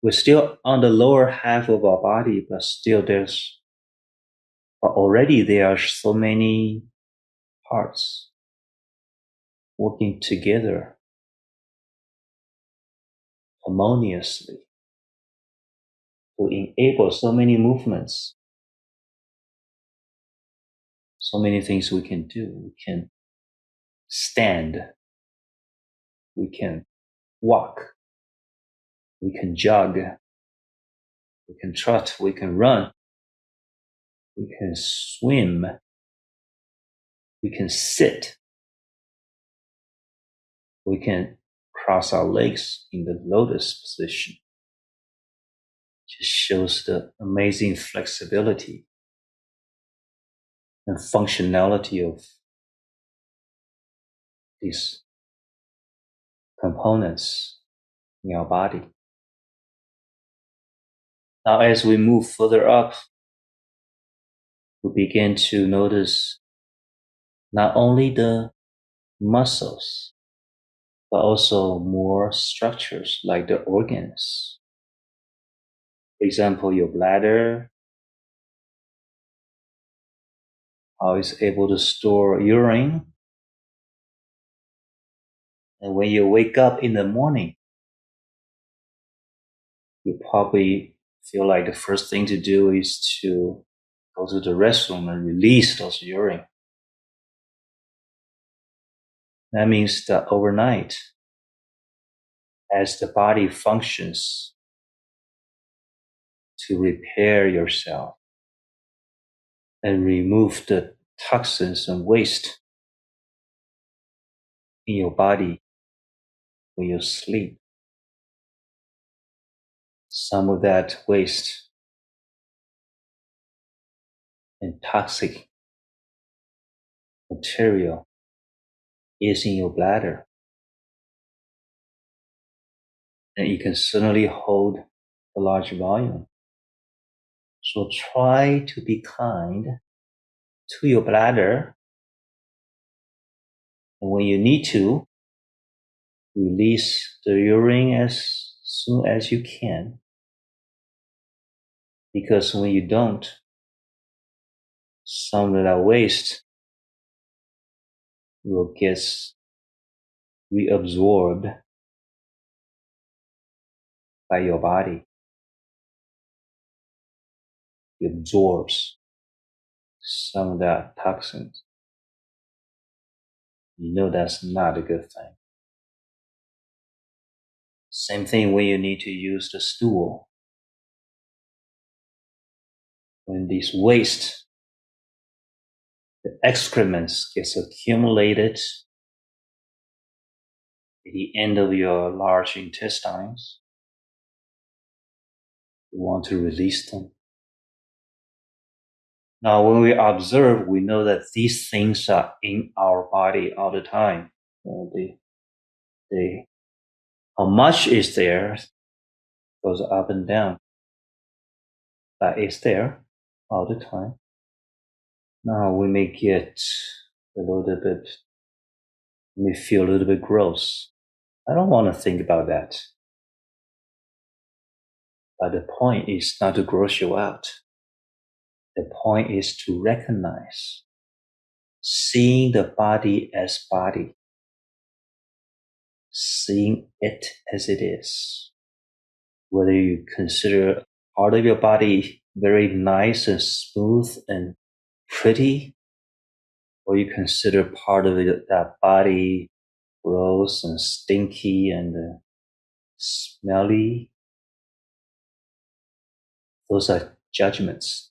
We're still on the lower half of our body, but already there are so many parts working together harmoniously to enable so many movements, so many things we can do. We can stand, we can walk, we can jog, we can trot, we can run, we can swim, we can sit, we can cross our legs in the lotus position. Just shows the amazing flexibility and functionality of these components in our body. Now, as we move further up, we begin to notice not only the muscles, but also more structures like the organs. For example, your bladder, how it's able to store urine. And when you wake up in the morning, you probably feel like the first thing to do is to go to the restroom and release those urine. That means that overnight, as the body functions to repair yourself and remove the toxins and waste in your body when you sleep, some of that waste and toxic material is in your bladder. And you can certainly hold a large volume. So try to be kind to your bladder. And when you need to, release the urine as soon as you can. Because when you don't, some of that waste will get reabsorbed by your body. It absorbs some of that toxins. You know that's not a good thing. Same thing when you need to use the stool. When these waste, the excrements gets accumulated at the end of your large intestines, you want to release them. Now, when we observe, we know that these things are in our body all the time. How much is there goes up and down, but it's there all the time. Now we may get a little bit, may feel a little bit gross. I don't want to think about that. But the point is not to gross you out. The point is to recognize, seeing the body as body, seeing it as it is. Whether you consider part of your body very nice and smooth and pretty, or you consider part of that body gross and stinky and smelly, those are judgments.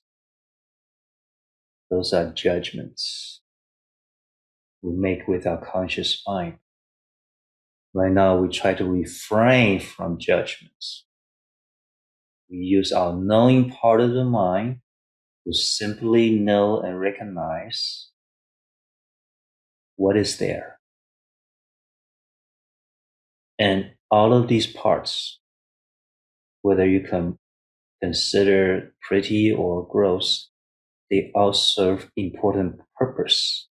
Those are judgments we make with our conscious mind. Right now, we try to refrain from judgments. We use our knowing part of the mind to simply know and recognize what is there. And all of these parts, whether you can consider pretty or gross, they all serve important purpose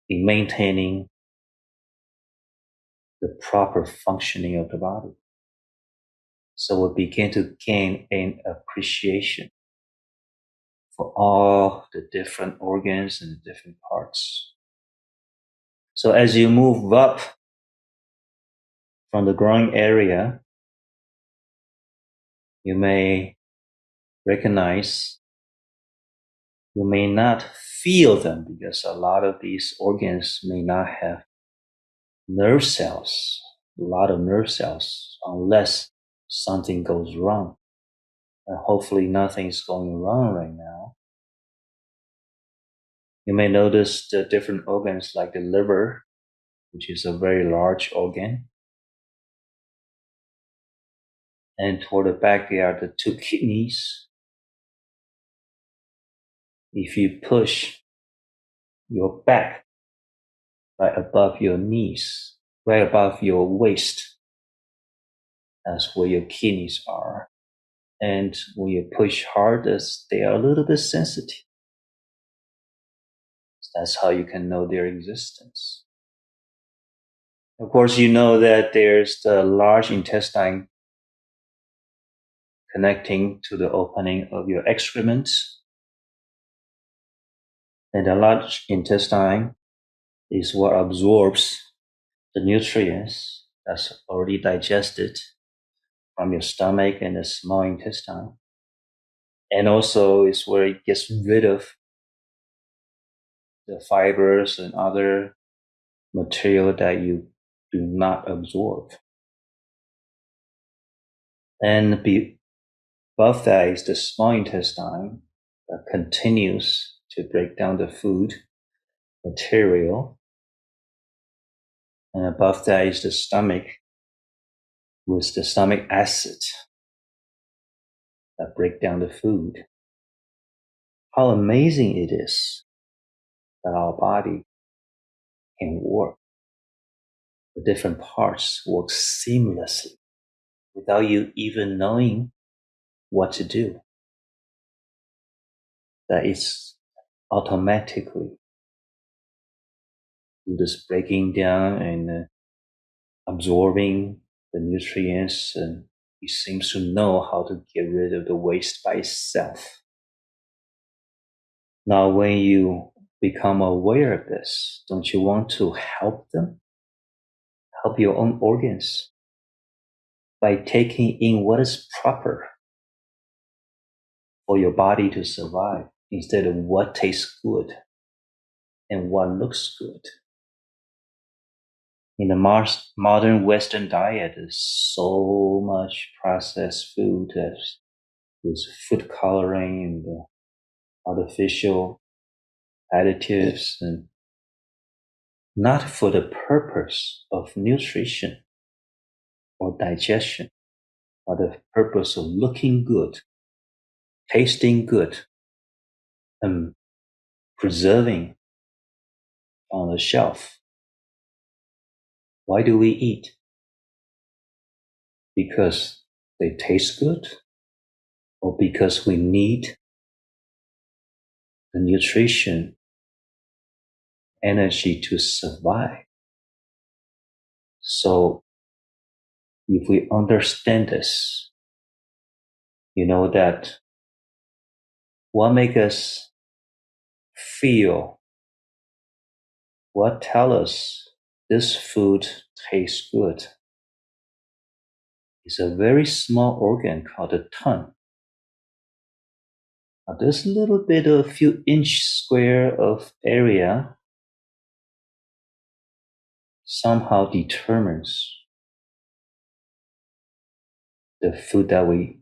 in maintaining the proper functioning of the body. So we begin to gain an appreciation for all the different organs and the different parts. So as you move up from the groin area, you may recognize, you may not feel them because a lot of these organs may not have nerve cells, a lot of nerve cells, unless something goes wrong. And hopefully nothing is going wrong right now. You may notice the different organs like the liver, which is a very large organ. And toward the back, there are the two kidneys. If you push your back right above your knees, right above your waist, that's where your kidneys are. And when you push hard, they are a little bit sensitive. That's how you can know their existence. Of course, you know that there's the large intestine connecting to the opening of your excrements. And the large intestine is what absorbs the nutrients that's already digested from your stomach and the small intestine. And also it's where it gets rid of the fibers and other material that you do not absorb. And above that is the small intestine that continues to break down the food material. And above that is the stomach with the stomach acid that break down the food. How amazing it is that our body can work. The different parts work seamlessly without you even knowing what to do. That it's automatically do this breaking down and absorbing the nutrients, and it seems to know how to get rid of the waste by itself. Now, when you become aware of this, don't you want to help them? Help your own organs by taking in what is proper for your body to survive instead of what tastes good and what looks good. In the modern Western diet, there's so much processed food with food coloring and artificial additives, and not for the purpose of nutrition or digestion, but the purpose of looking good, tasting good, and preserving on the shelf. Why do we eat? Because they taste good, or because we need the nutrition, energy to survive? So if we understand this, you know that what makes us feel, what tell us this food tastes good, is a very small organ called the tongue. Now, this little bit of a few inch square of area somehow determines the food that we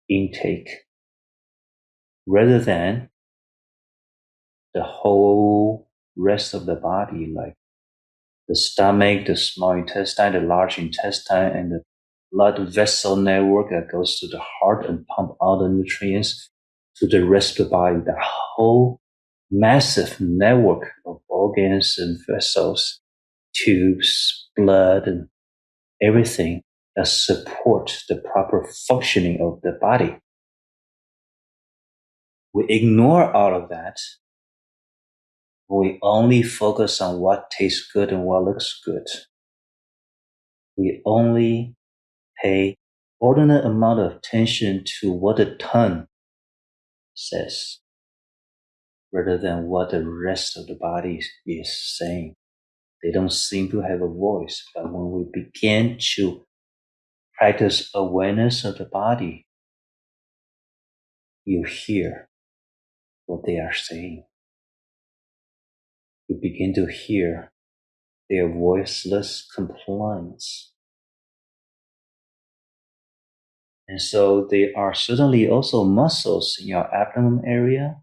intake, rather than the whole rest of the body, like the stomach, the small intestine, the large intestine, and the blood vessel network that goes to the heart and pump all the nutrients to the rest of the body. The whole massive network of organs and vessels, tubes, blood, and everything that support the proper functioning of the body. We ignore all of that. We only focus on what tastes good and what looks good. We only pay ordinate amount of attention to what the tongue says, rather than what the rest of the body is saying. They don't seem to have a voice, but when we begin to practice awareness of the body, you hear what they are saying. You begin to hear their voiceless complaints. And so there are certainly also muscles in your abdomen area.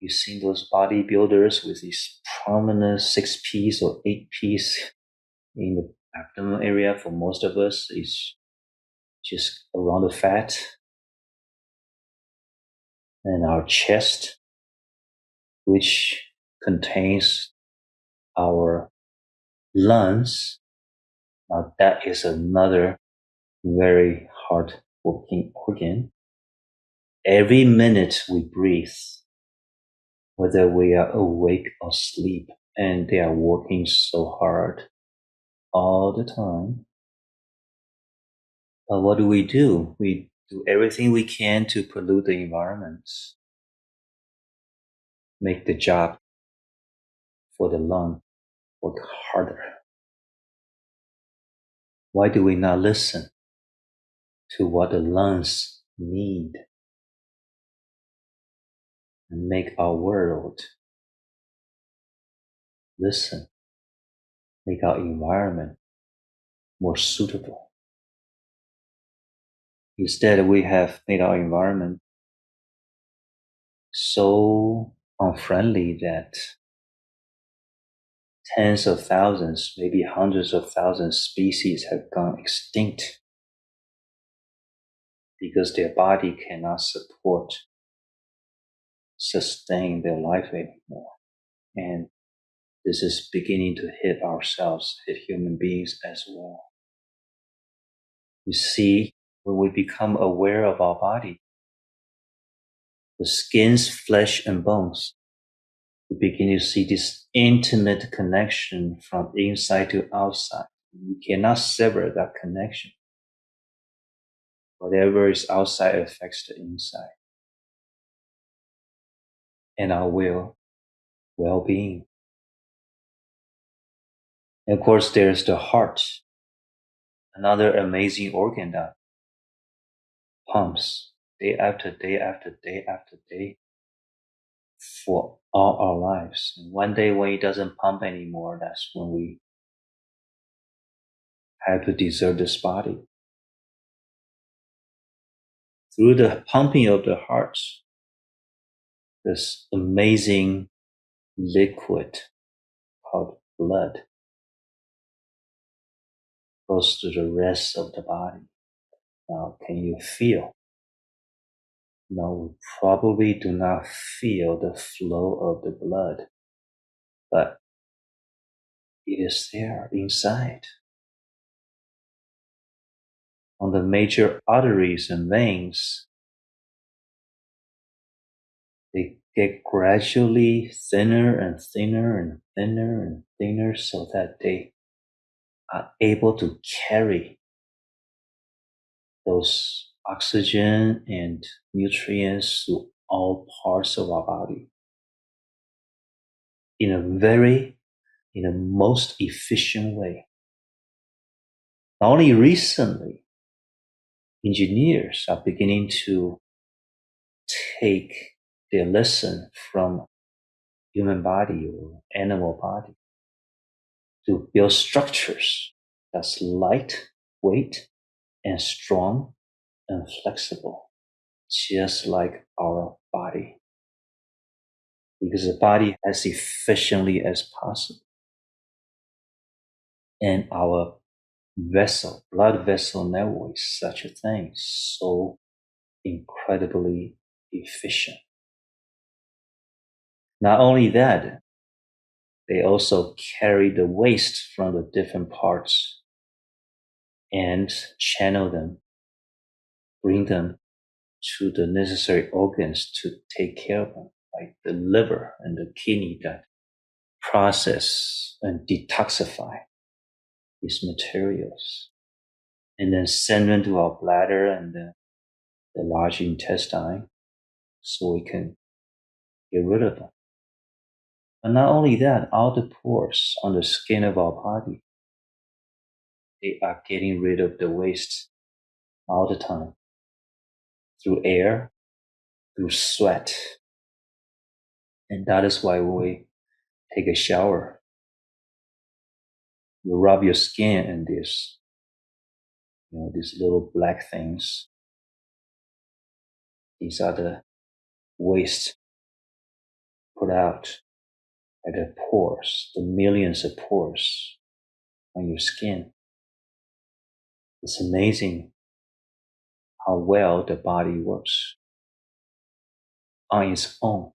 You've seen those bodybuilders with these prominent 6-piece or 8-piece in the abdomen area. For most of us, it's just around the fat. And our chest, which contains our lungs. Now that is another very hard working organ. Every minute we breathe, whether we are awake or asleep, and they are working so hard all the time. But what do? We do everything we can to pollute the environment, make the job for the lung work harder. Why do we not listen to what the lungs need and make our world listen, make our environment more suitable. Instead, we have made our environment so unfriendly that tens of thousands, maybe hundreds of thousands species have gone extinct because their body cannot sustain their life anymore. And this is beginning to hit ourselves, hit human beings as well. You see, when we become aware of our body, the skin's flesh and bones, we begin to see this intimate connection from inside to outside. You cannot sever that connection. Whatever is outside affects the inside. And our well-being. And of course, there's the heart, another amazing organ that pumps day after day after day after day for all our lives. And one day when it doesn't pump anymore, that's when we have to desert this body. Through the pumping of the heart, this amazing liquid called blood goes to the rest of the body. Now, can you feel? No, we probably do not feel the flow of the blood, but it is there inside. On the major arteries and veins, they get gradually thinner and thinner and thinner and thinner so that they are able to carry those oxygen and nutrients to all parts of our body in a most efficient way. Not only recently, engineers are beginning to take their lesson from human body or animal body to build structures that's lightweight and strong and flexible, just like our body. Because the body as efficiently as possible. And our blood vessel network is such a thing, so incredibly efficient. Not only that, they also carry the waste from the different parts and channel them, bring them to the necessary organs to take care of them, like the liver and the kidney that process and detoxify these materials, and then send them to our bladder and the large intestine so we can get rid of them. And not only that, all the pores on the skin of our body, they are getting rid of the waste all the time through air, through sweat. And that is why when we take a shower, you rub your skin and these little black things. These are the waste put out by the pores, the millions of pores on your skin. It's amazing how well the body works on its own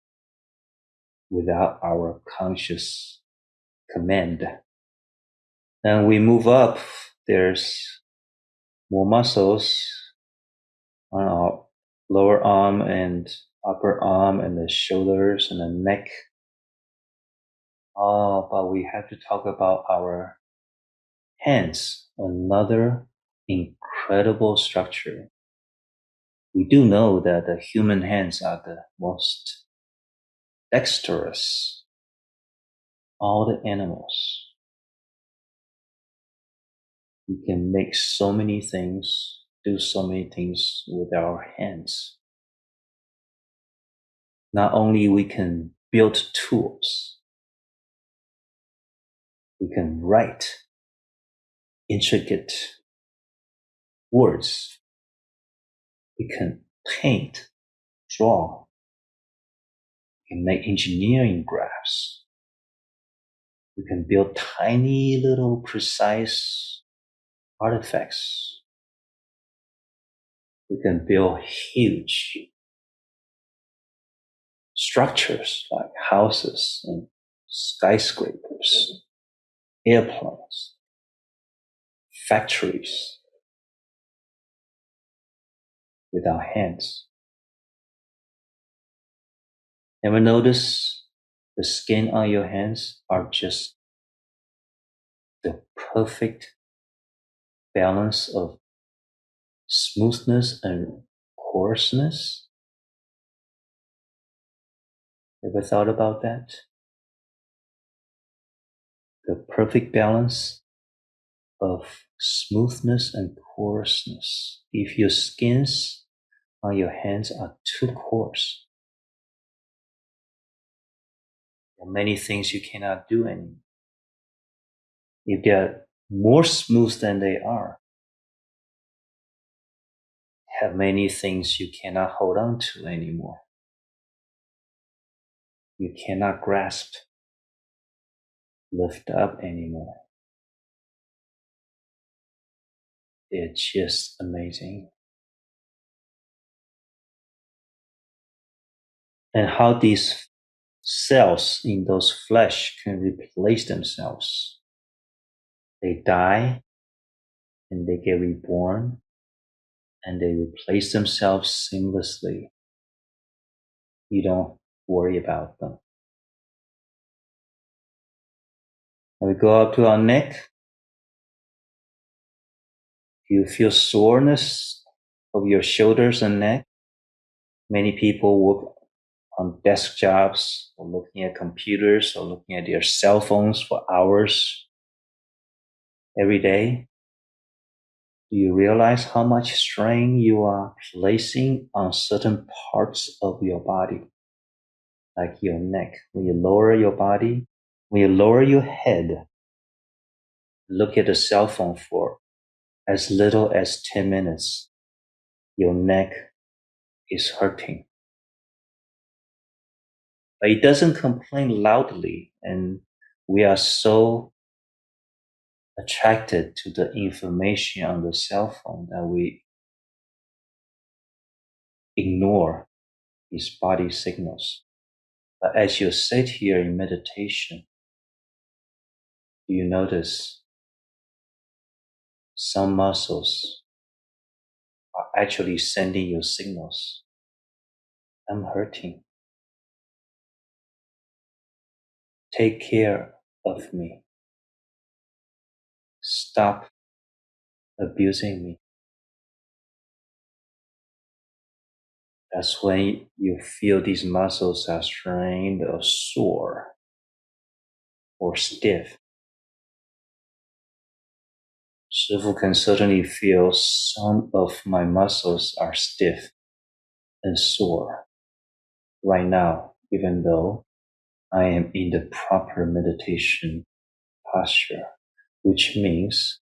without our conscious command. And we move up, there's more muscles on our lower arm and upper arm and the shoulders and the neck. But we have to talk about our hands, another incredible structure. We do know that the human hands are the most dexterous. All the animals. We can make so many things do so many things with our hands. Not only we can build tools, we can write intricate words, we can paint, draw, we can make engineering graphs, we can build tiny little precise artifacts, we can build huge structures like houses and skyscrapers, airplanes, factories with our hands. Ever notice the skin on your hands are just the perfect balance of smoothness and coarseness? Ever thought about that? The perfect balance of smoothness and coarseness. If your skins on your hands are too coarse, there are many things you cannot do anymore. If they're more smooth than they are, have many things you cannot hold on to anymore. You cannot grasp, lift up anymore. They're just amazing. And how these cells in those flesh can replace themselves. They die and they get reborn and they replace themselves seamlessly. You don't worry about them. And we go up to our neck. You feel soreness of your shoulders and neck. Many people work on desk jobs or looking at computers or looking at their cell phones for hours every day. Do you realize how much strain you are placing on certain parts of your body, like your neck? When you lower your body, when you lower your head, look at the cell phone for as little as 10 minutes, your neck is hurting. But it doesn't complain loudly, and we are so attracted to the information on the cell phone that we ignore these body signals. But as you sit here in meditation, you notice some muscles are actually sending you signals. I'm hurting. Take care of me. Stop abusing me. That's when you feel these muscles are strained or sore or stiff. Shifu can certainly feel some of my muscles are stiff and sore right now, even though I am in the proper meditation posture, which means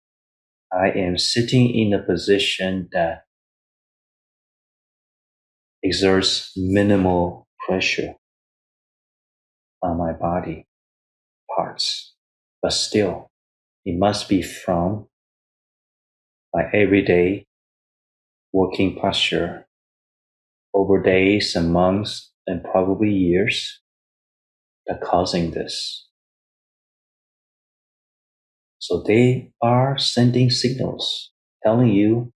I am sitting in a position that exerts minimal pressure on my body parts, but still, it must be from my everyday working posture over days and months and probably years that causing this. So they are sending signals telling you,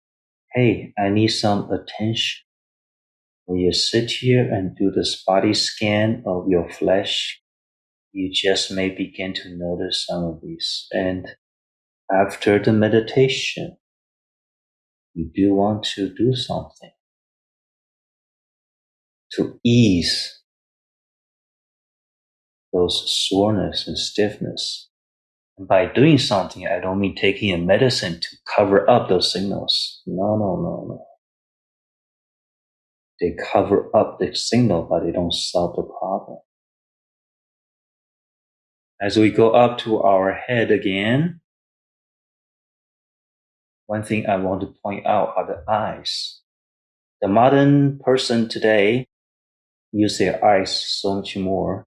hey, I need some attention. When you sit here and do this body scan of your flesh, you just may begin to notice some of these. And after the meditation, you do want to do something to ease those soreness and stiffness And by doing something, I don't mean taking a medicine to cover up those signals. No, no, no, no. They cover up the signal, but they don't solve the problem. As we go up to our head again, one thing I want to point out are the eyes. The modern person today use their eyes so much more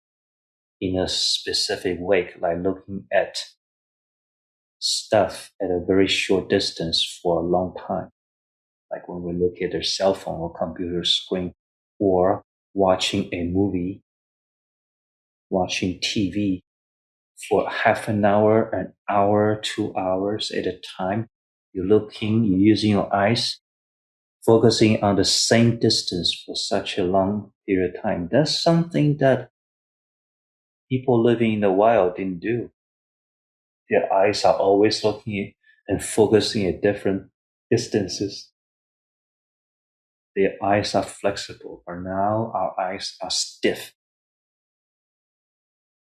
in a specific way, like looking at stuff at a very short distance for a long time. Like when we look at their cell phone or computer screen, or watching a movie, watching TV for half an hour, an hour, 2 hours at a time. You're using your eyes, focusing on the same distance for such a long period of time. That's something that people living in the wild didn't do. Their eyes are always looking and focusing at different distances. Their eyes are flexible, but now our eyes are stiff.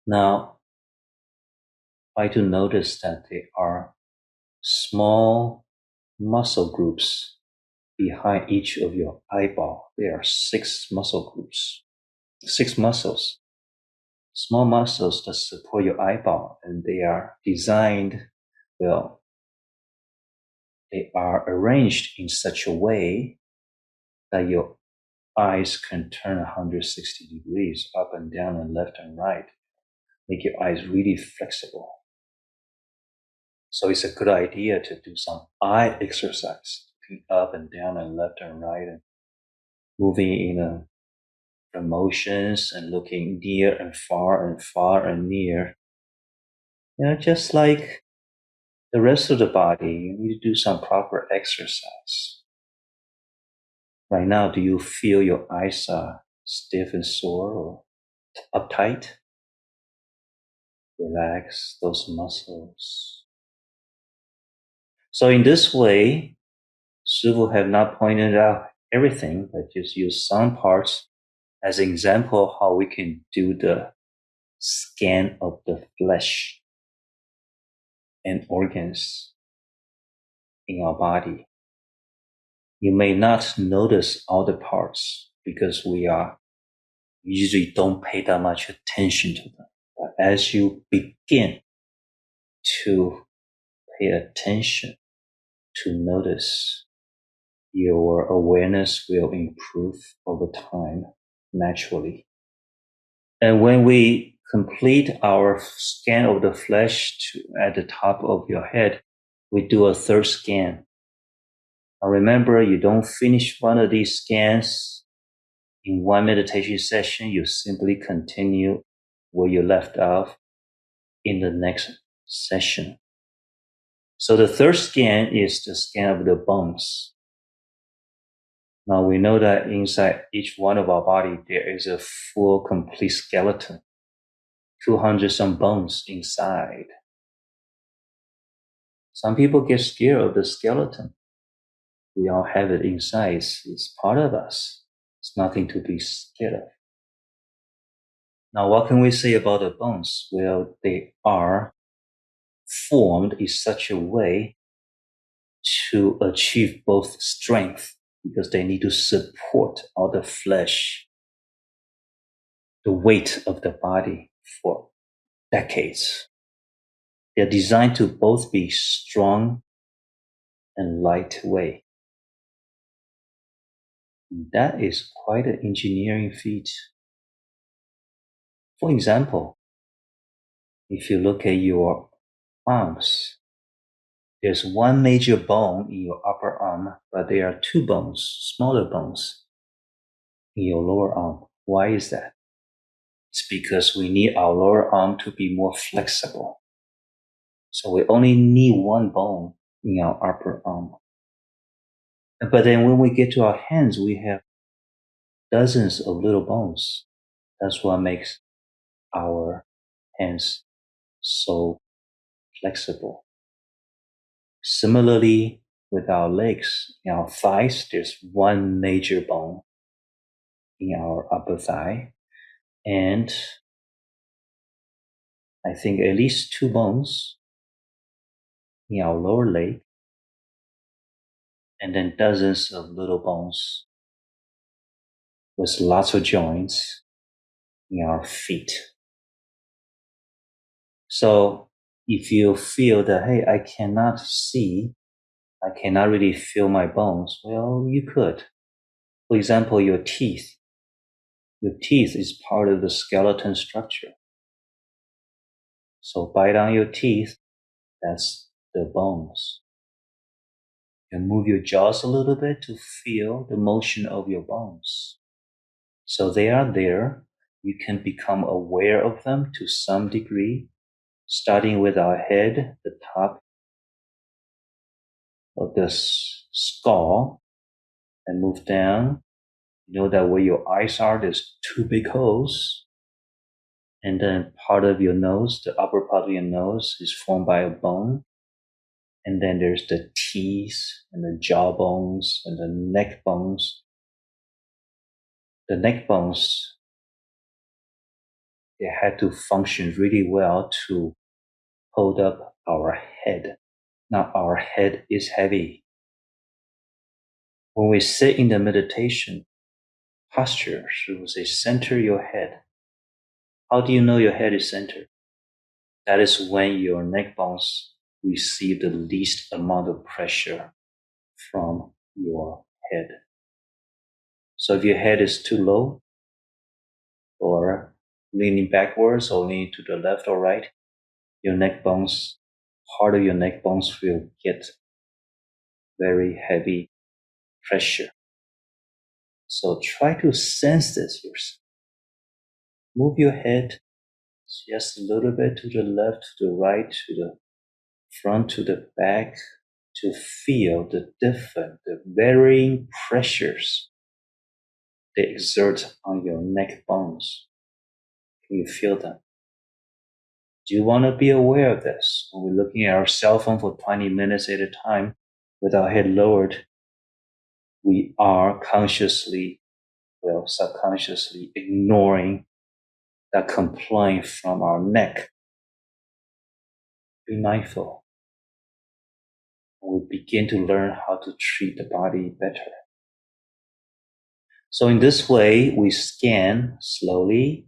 Now, try to notice that there are small muscle groups behind each of your eyeball. There are 6 muscle groups, 6 muscles, small muscles that support your eyeball, and they are designed, well, they are arranged in such a way that your eyes can turn 160 degrees up and down and left and right, make your eyes really flexible. So it's a good idea to do some eye exercise, looking up and down and left and right, and moving in a motions and looking near and far and near. Just like the rest of the body, you need to do some proper exercise. Right now, do you feel your eyes are stiff and sore or uptight? Relax those muscles. So in this way, Shifu have not pointed out everything, but just use some parts as an example of how we can do the scan of the flesh and organs in our body. You may not notice all the parts because we usually don't pay that much attention to them. But as you begin to pay attention, to notice, your awareness will improve over time naturally. And when we complete our scan of the flesh at the top of your head, we do a third scan. Now remember, you don't finish one of these scans in one meditation session. You simply continue where you left off in the next session. So the third scan is the scan of the bones. Now we know that inside each one of our body, there is a full, complete skeleton, 200 some bones inside. Some people get scared of the skeleton. We all have it inside. It's part of us. It's nothing to be scared of. Now, what can we say about the bones? Well, they are formed in such a way to achieve both strength, because they need to support all the flesh, the weight of the body for decades. They're designed to both be strong and lightweight. That is quite an engineering feat. For example, if you look at your arms, there's one major bone in your upper arm, but there are 2 bones, smaller bones, in your lower arm. Why is that? It's because we need our lower arm to be more flexible. So we only need 1 bone in our upper arm. But then when we get to our hands, we have dozens of little bones. That's what makes our hands so flexible. Similarly, with our legs, in our thighs, there's 1 major bone in our upper thigh, and I think at least 2 bones in our lower leg, and then dozens of little bones with lots of joints in our feet. So if you feel that, hey, I cannot see, I cannot really feel my bones, well, you could. For example, your teeth. Your teeth is part of the skeleton structure. So bite on your teeth, that's the bones. And move your jaws a little bit to feel the motion of your bones. So they are there. You can become aware of them to some degree, starting with our head, the top of the skull, and move down. You know that where your eyes are, there's 2 big holes. And then part of your nose, the upper part of your nose, is formed by a bone. And then there's the teeth and the jaw bones and the neck bones. The neck bones, they had to function really well to hold up our head. Now our head is heavy. When we sit in the meditation posture, we will say, center your head. How do you know your head is centered? That is when your neck bones receive the least amount of pressure from your head. So if your head is too low, or leaning backwards, or leaning to the left or right, your neck bones, part of your neck bones will get very heavy pressure. So try to sense this yourself. Move your head just a little bit to the left, to the right, to the front, to the back, to feel the varying pressures they exert on your neck bones. Can you feel them? Do you want to be aware of this? When we're looking at our cell phone for 20 minutes at a time with our head lowered, we are subconsciously ignoring that complaint from our neck. Be mindful. We begin to learn how to treat the body better. So in this way, we scan slowly,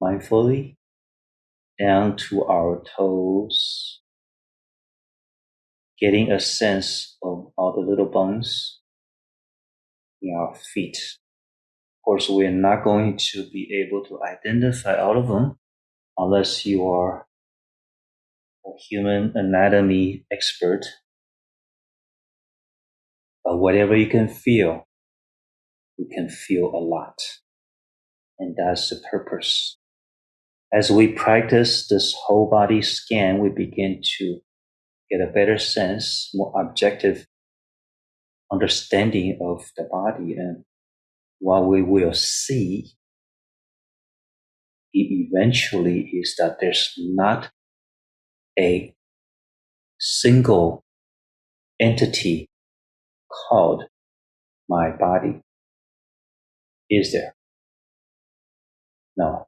mindfully, down to our toes, getting a sense of all the little bones in our feet. Of course, we're not going to be able to identify all of them unless you are a human anatomy expert. But whatever you can feel a lot. And that's the purpose. As we practice this whole body scan, we begin to get a better sense, more objective understanding of the body. And what we will see eventually is that there's not a single entity called my body. Is there? No.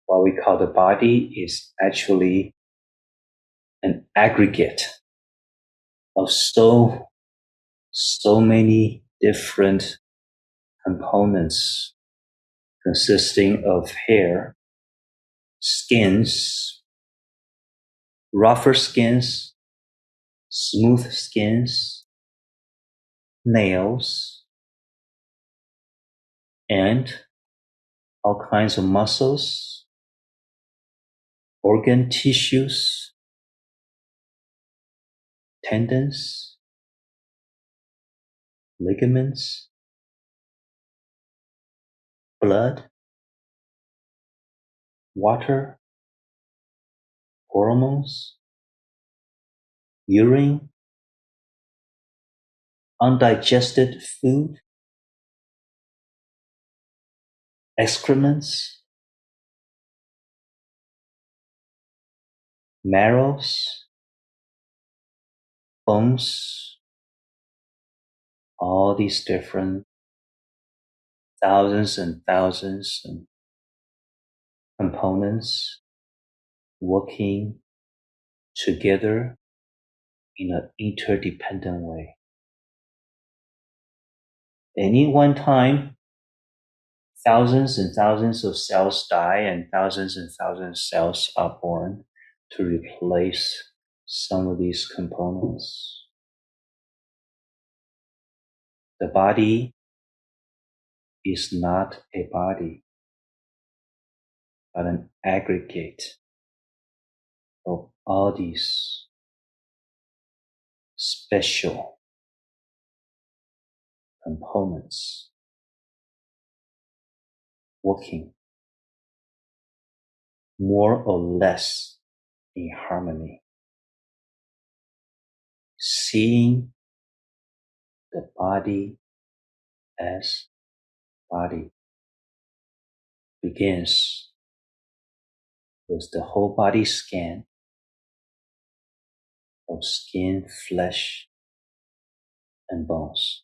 What we call the body is actually an aggregate of so many different components consisting of hair, skins, rougher skins, smooth skins, nails, and all kinds of muscles, organ tissues, tendons, ligaments, blood, water, hormones, urine, undigested food, excrements, marrows, bones, all these different thousands and thousands and components working together in an interdependent way. Any one time, thousands and thousands of cells die and thousands of cells are born to replace some of these components. The body is not a body, but an aggregate of all these special components working more or less in harmony. Seeing the body as body begins with the whole body scan of skin, flesh, and bones.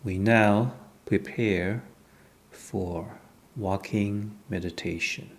We now prepare for walking meditation.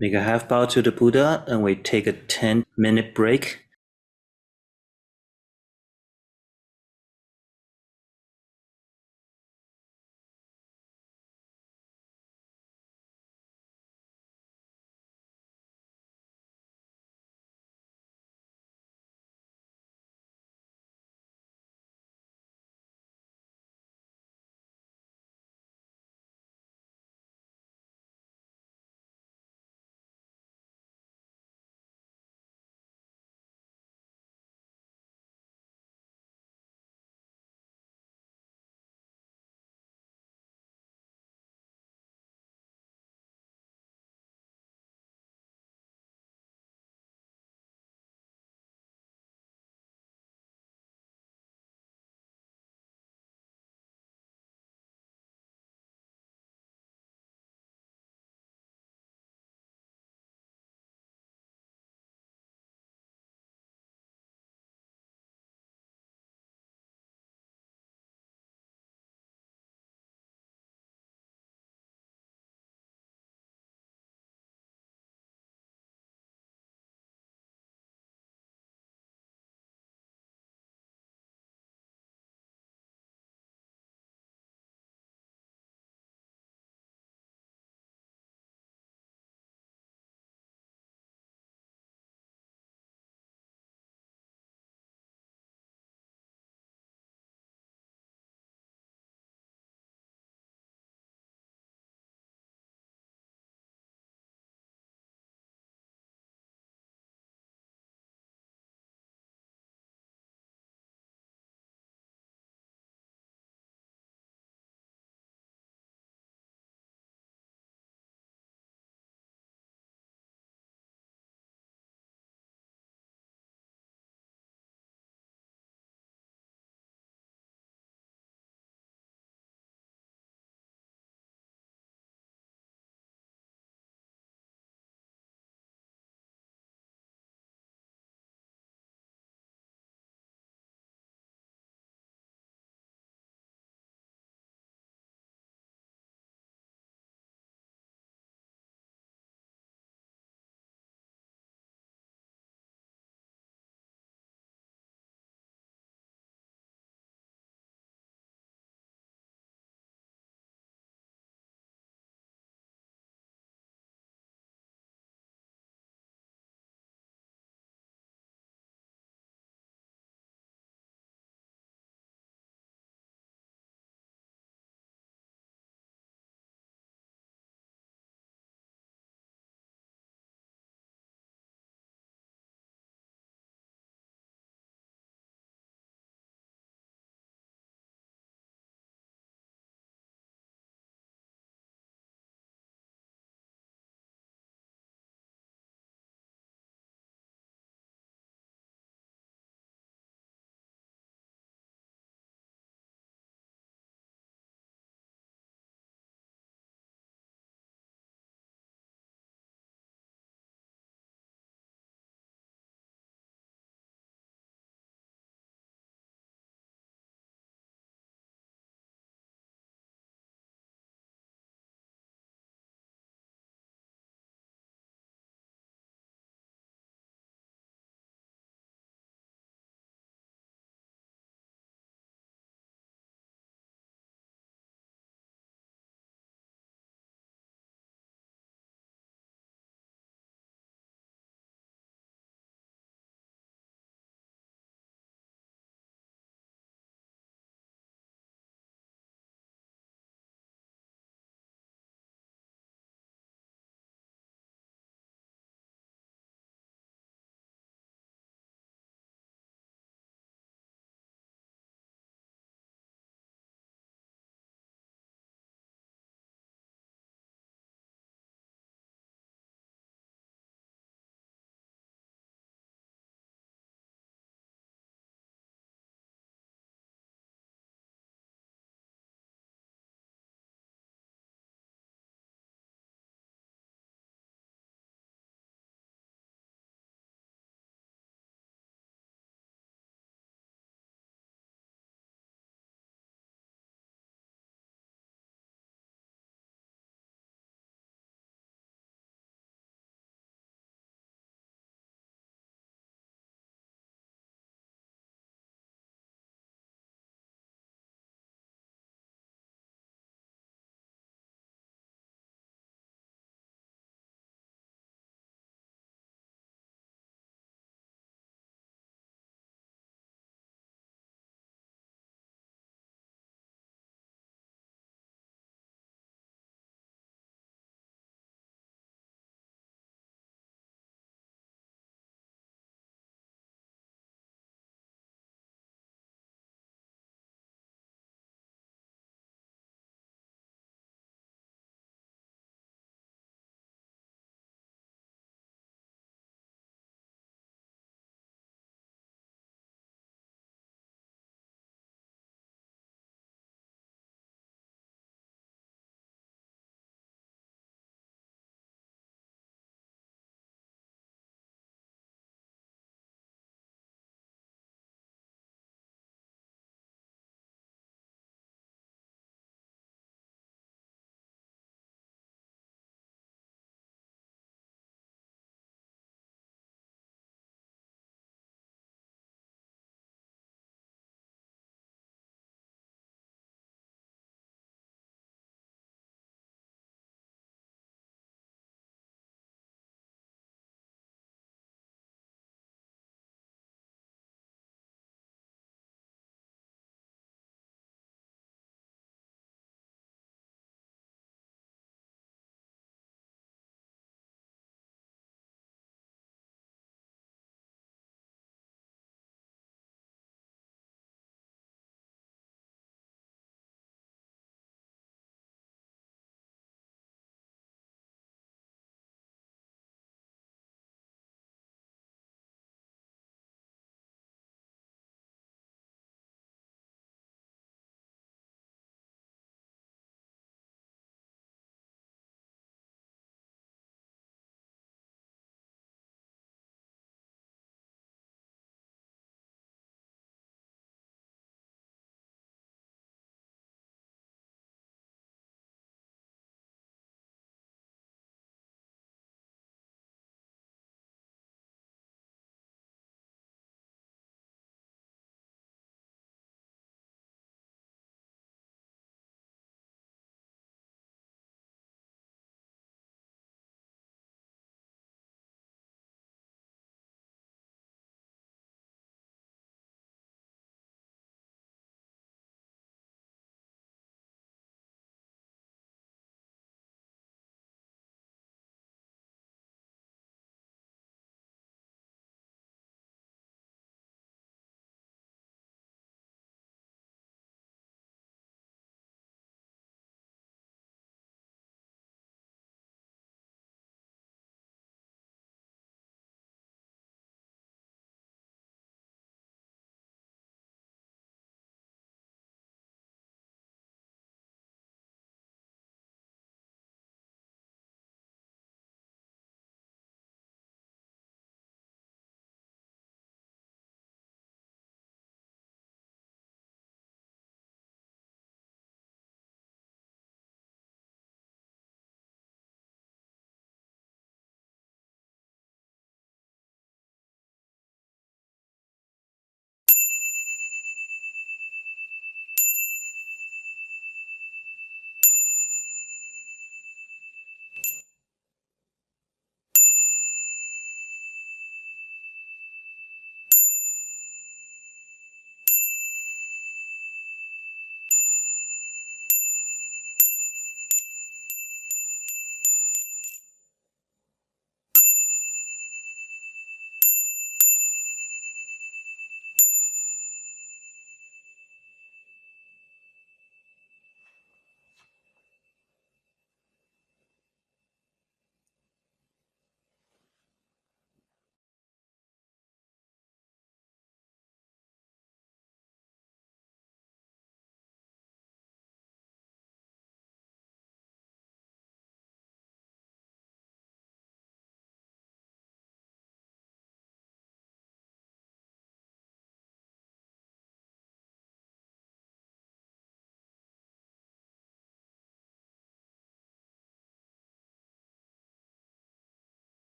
Make a half bow to the Buddha, and we take a 10-minute break.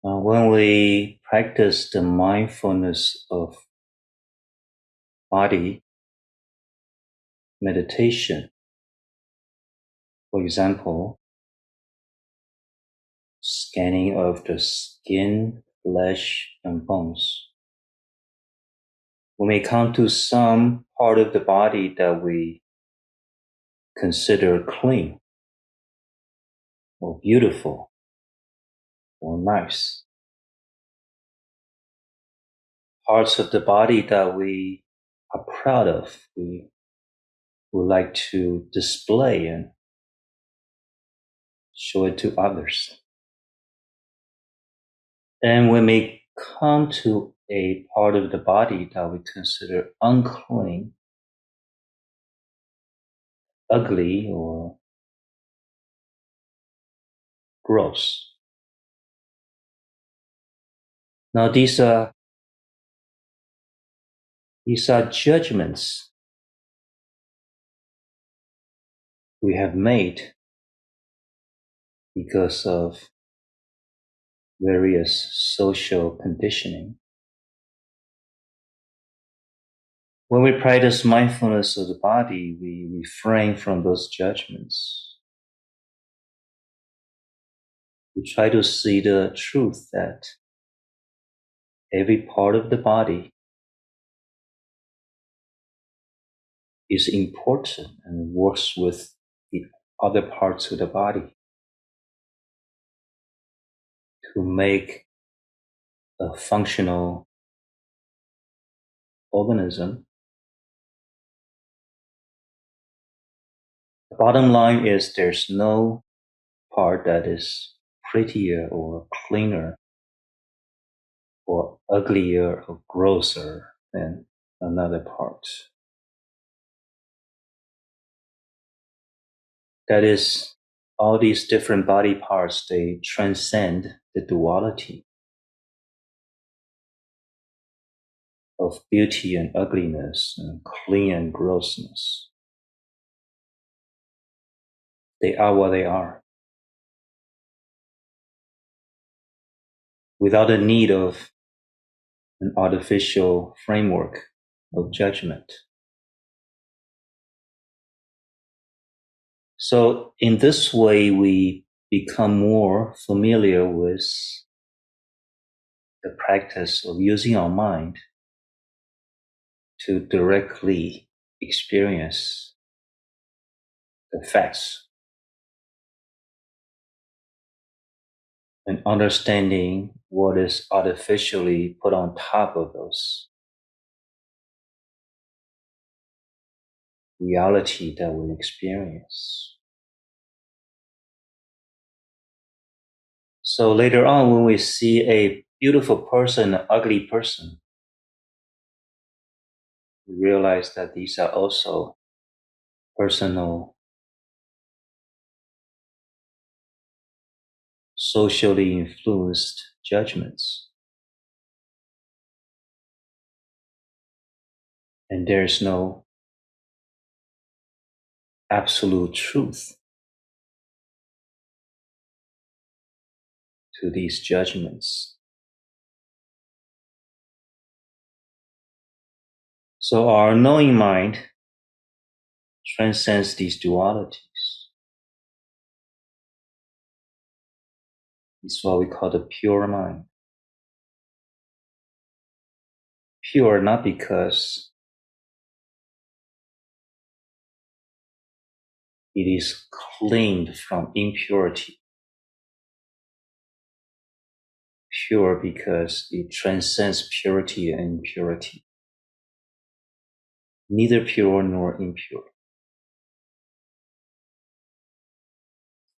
When we practice the mindfulness of body meditation, for example, scanning of the skin, flesh, and bones, we may come to some part of the body that we consider clean or beautiful or nice. Parts of the body that we are proud of, we would like to display and show it to others. And we may come to a part of the body that we consider unclean, ugly, or gross. Now these are judgments we have made because of various social conditioning. When we practice mindfulness of the body, we refrain from those judgments. We try to see the truth that every part of the body is important and works with the other parts of the body to make a functional organism. The bottom line is there's no part that is prettier or cleaner or uglier or grosser than another part. That is, all these different body parts, they transcend the duality of beauty and ugliness and clean and grossness. They are what they are, without the need of an artificial framework of judgment. So in this way, we become more familiar with the practice of using our mind to directly experience the facts and understanding what is artificially put on top of those reality that we experience. So later on, when we see a beautiful person, an ugly person, we realize that these are also personal, socially influenced judgments. And there's no absolute truth to these judgments. So our knowing mind transcends these dualities. It's what we call the pure mind. Pure not because it is cleaned from impurity. Pure because it transcends purity and impurity. Neither pure nor impure.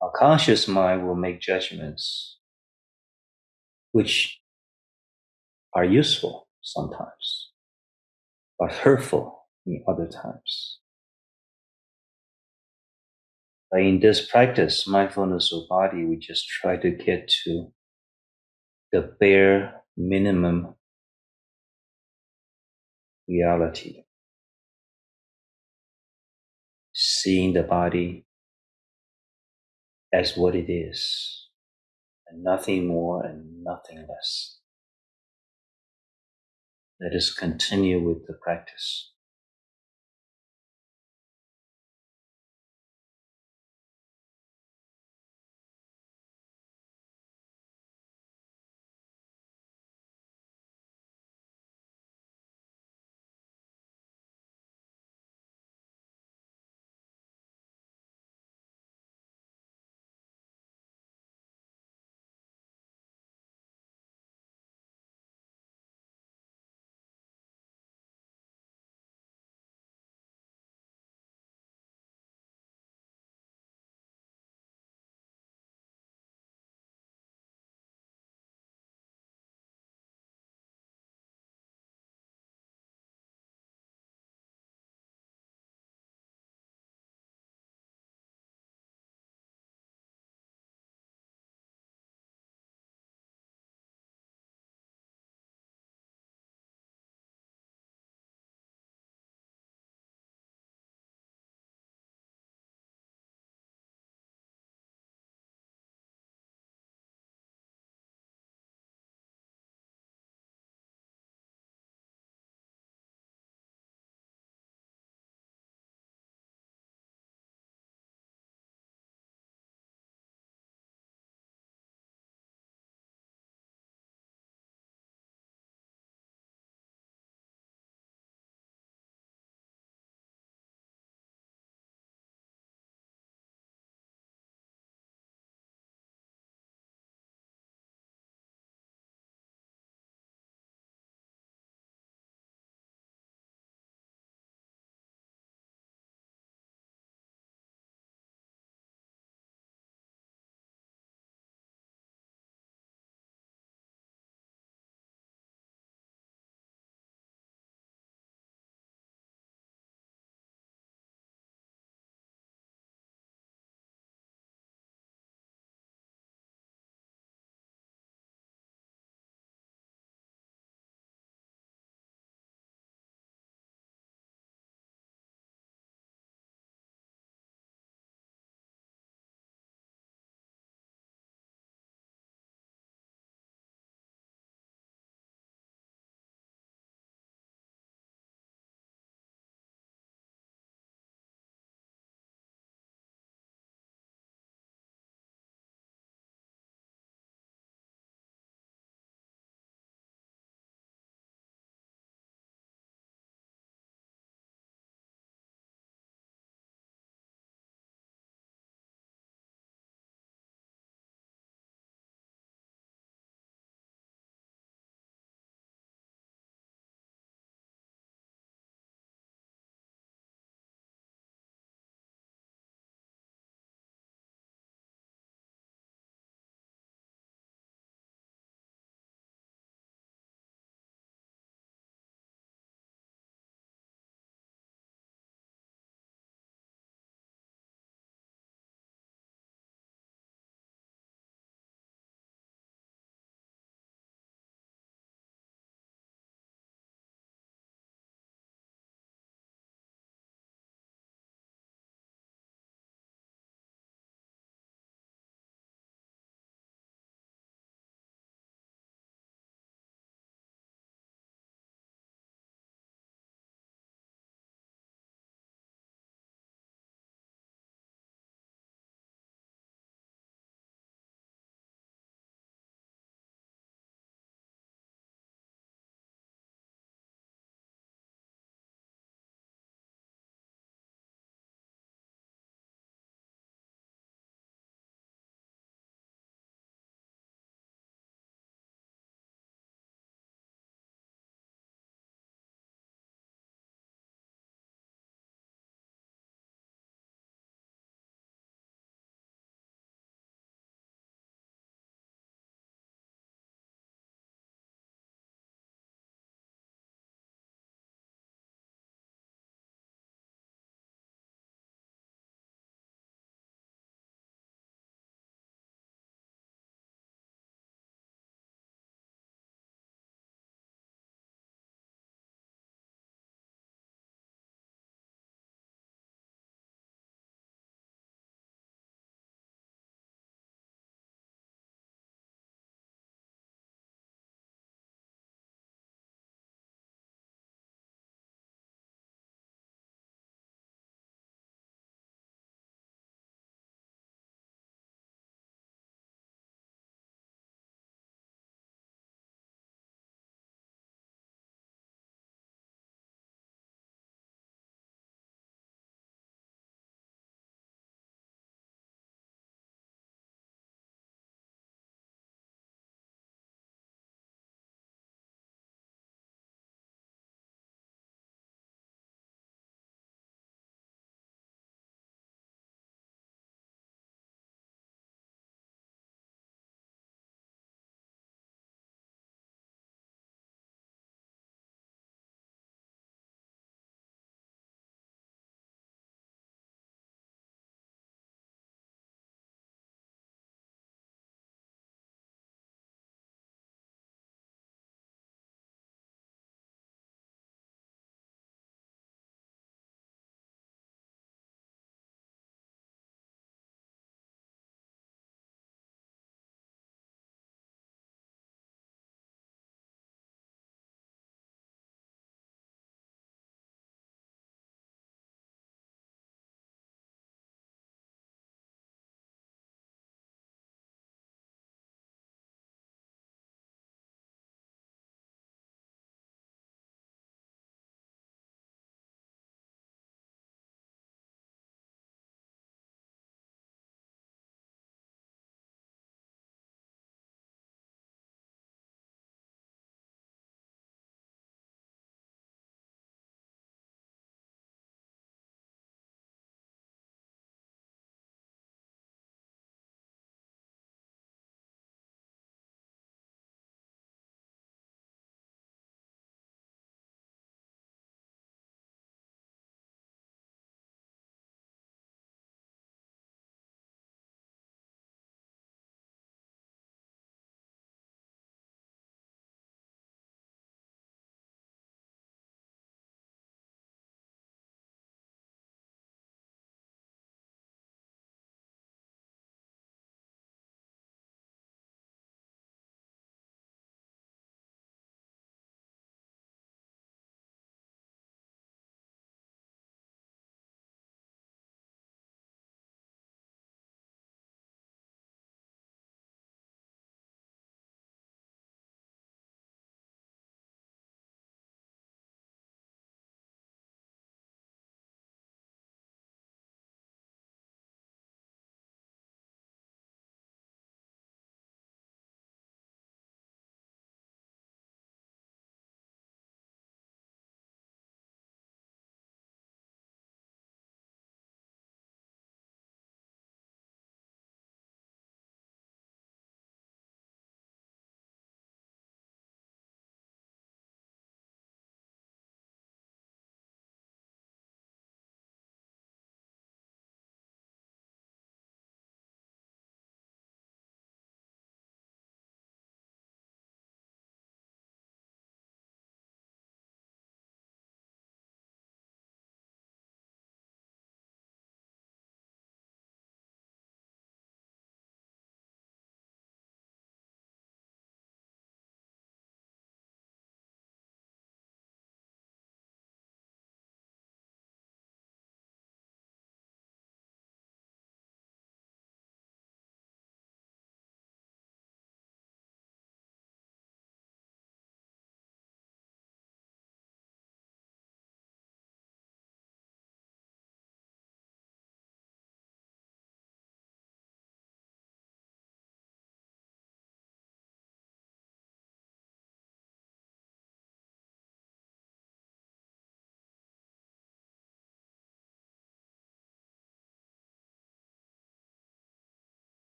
Our conscious mind will make judgments which are useful sometimes, but hurtful in other times. But in this practice, mindfulness of body, we just try to get to the bare minimum reality. Seeing the body as what it is and nothing more and nothing less. Let us continue with the practice.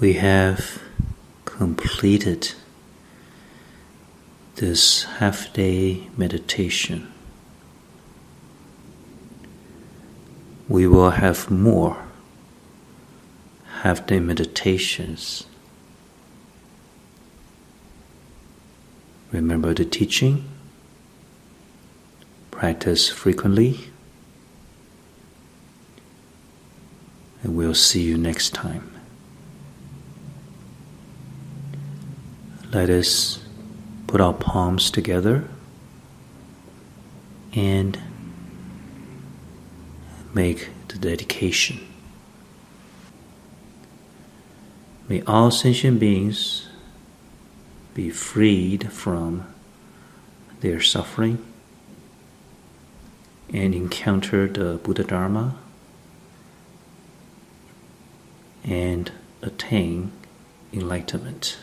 we have completed this half-day meditation. We will have more half-day meditations. Remember the teaching, practice frequently, and we'll see you next time. Let us put our palms together and make the dedication. May all sentient beings be freed from their suffering and encounter the Buddha Dharma and attain enlightenment.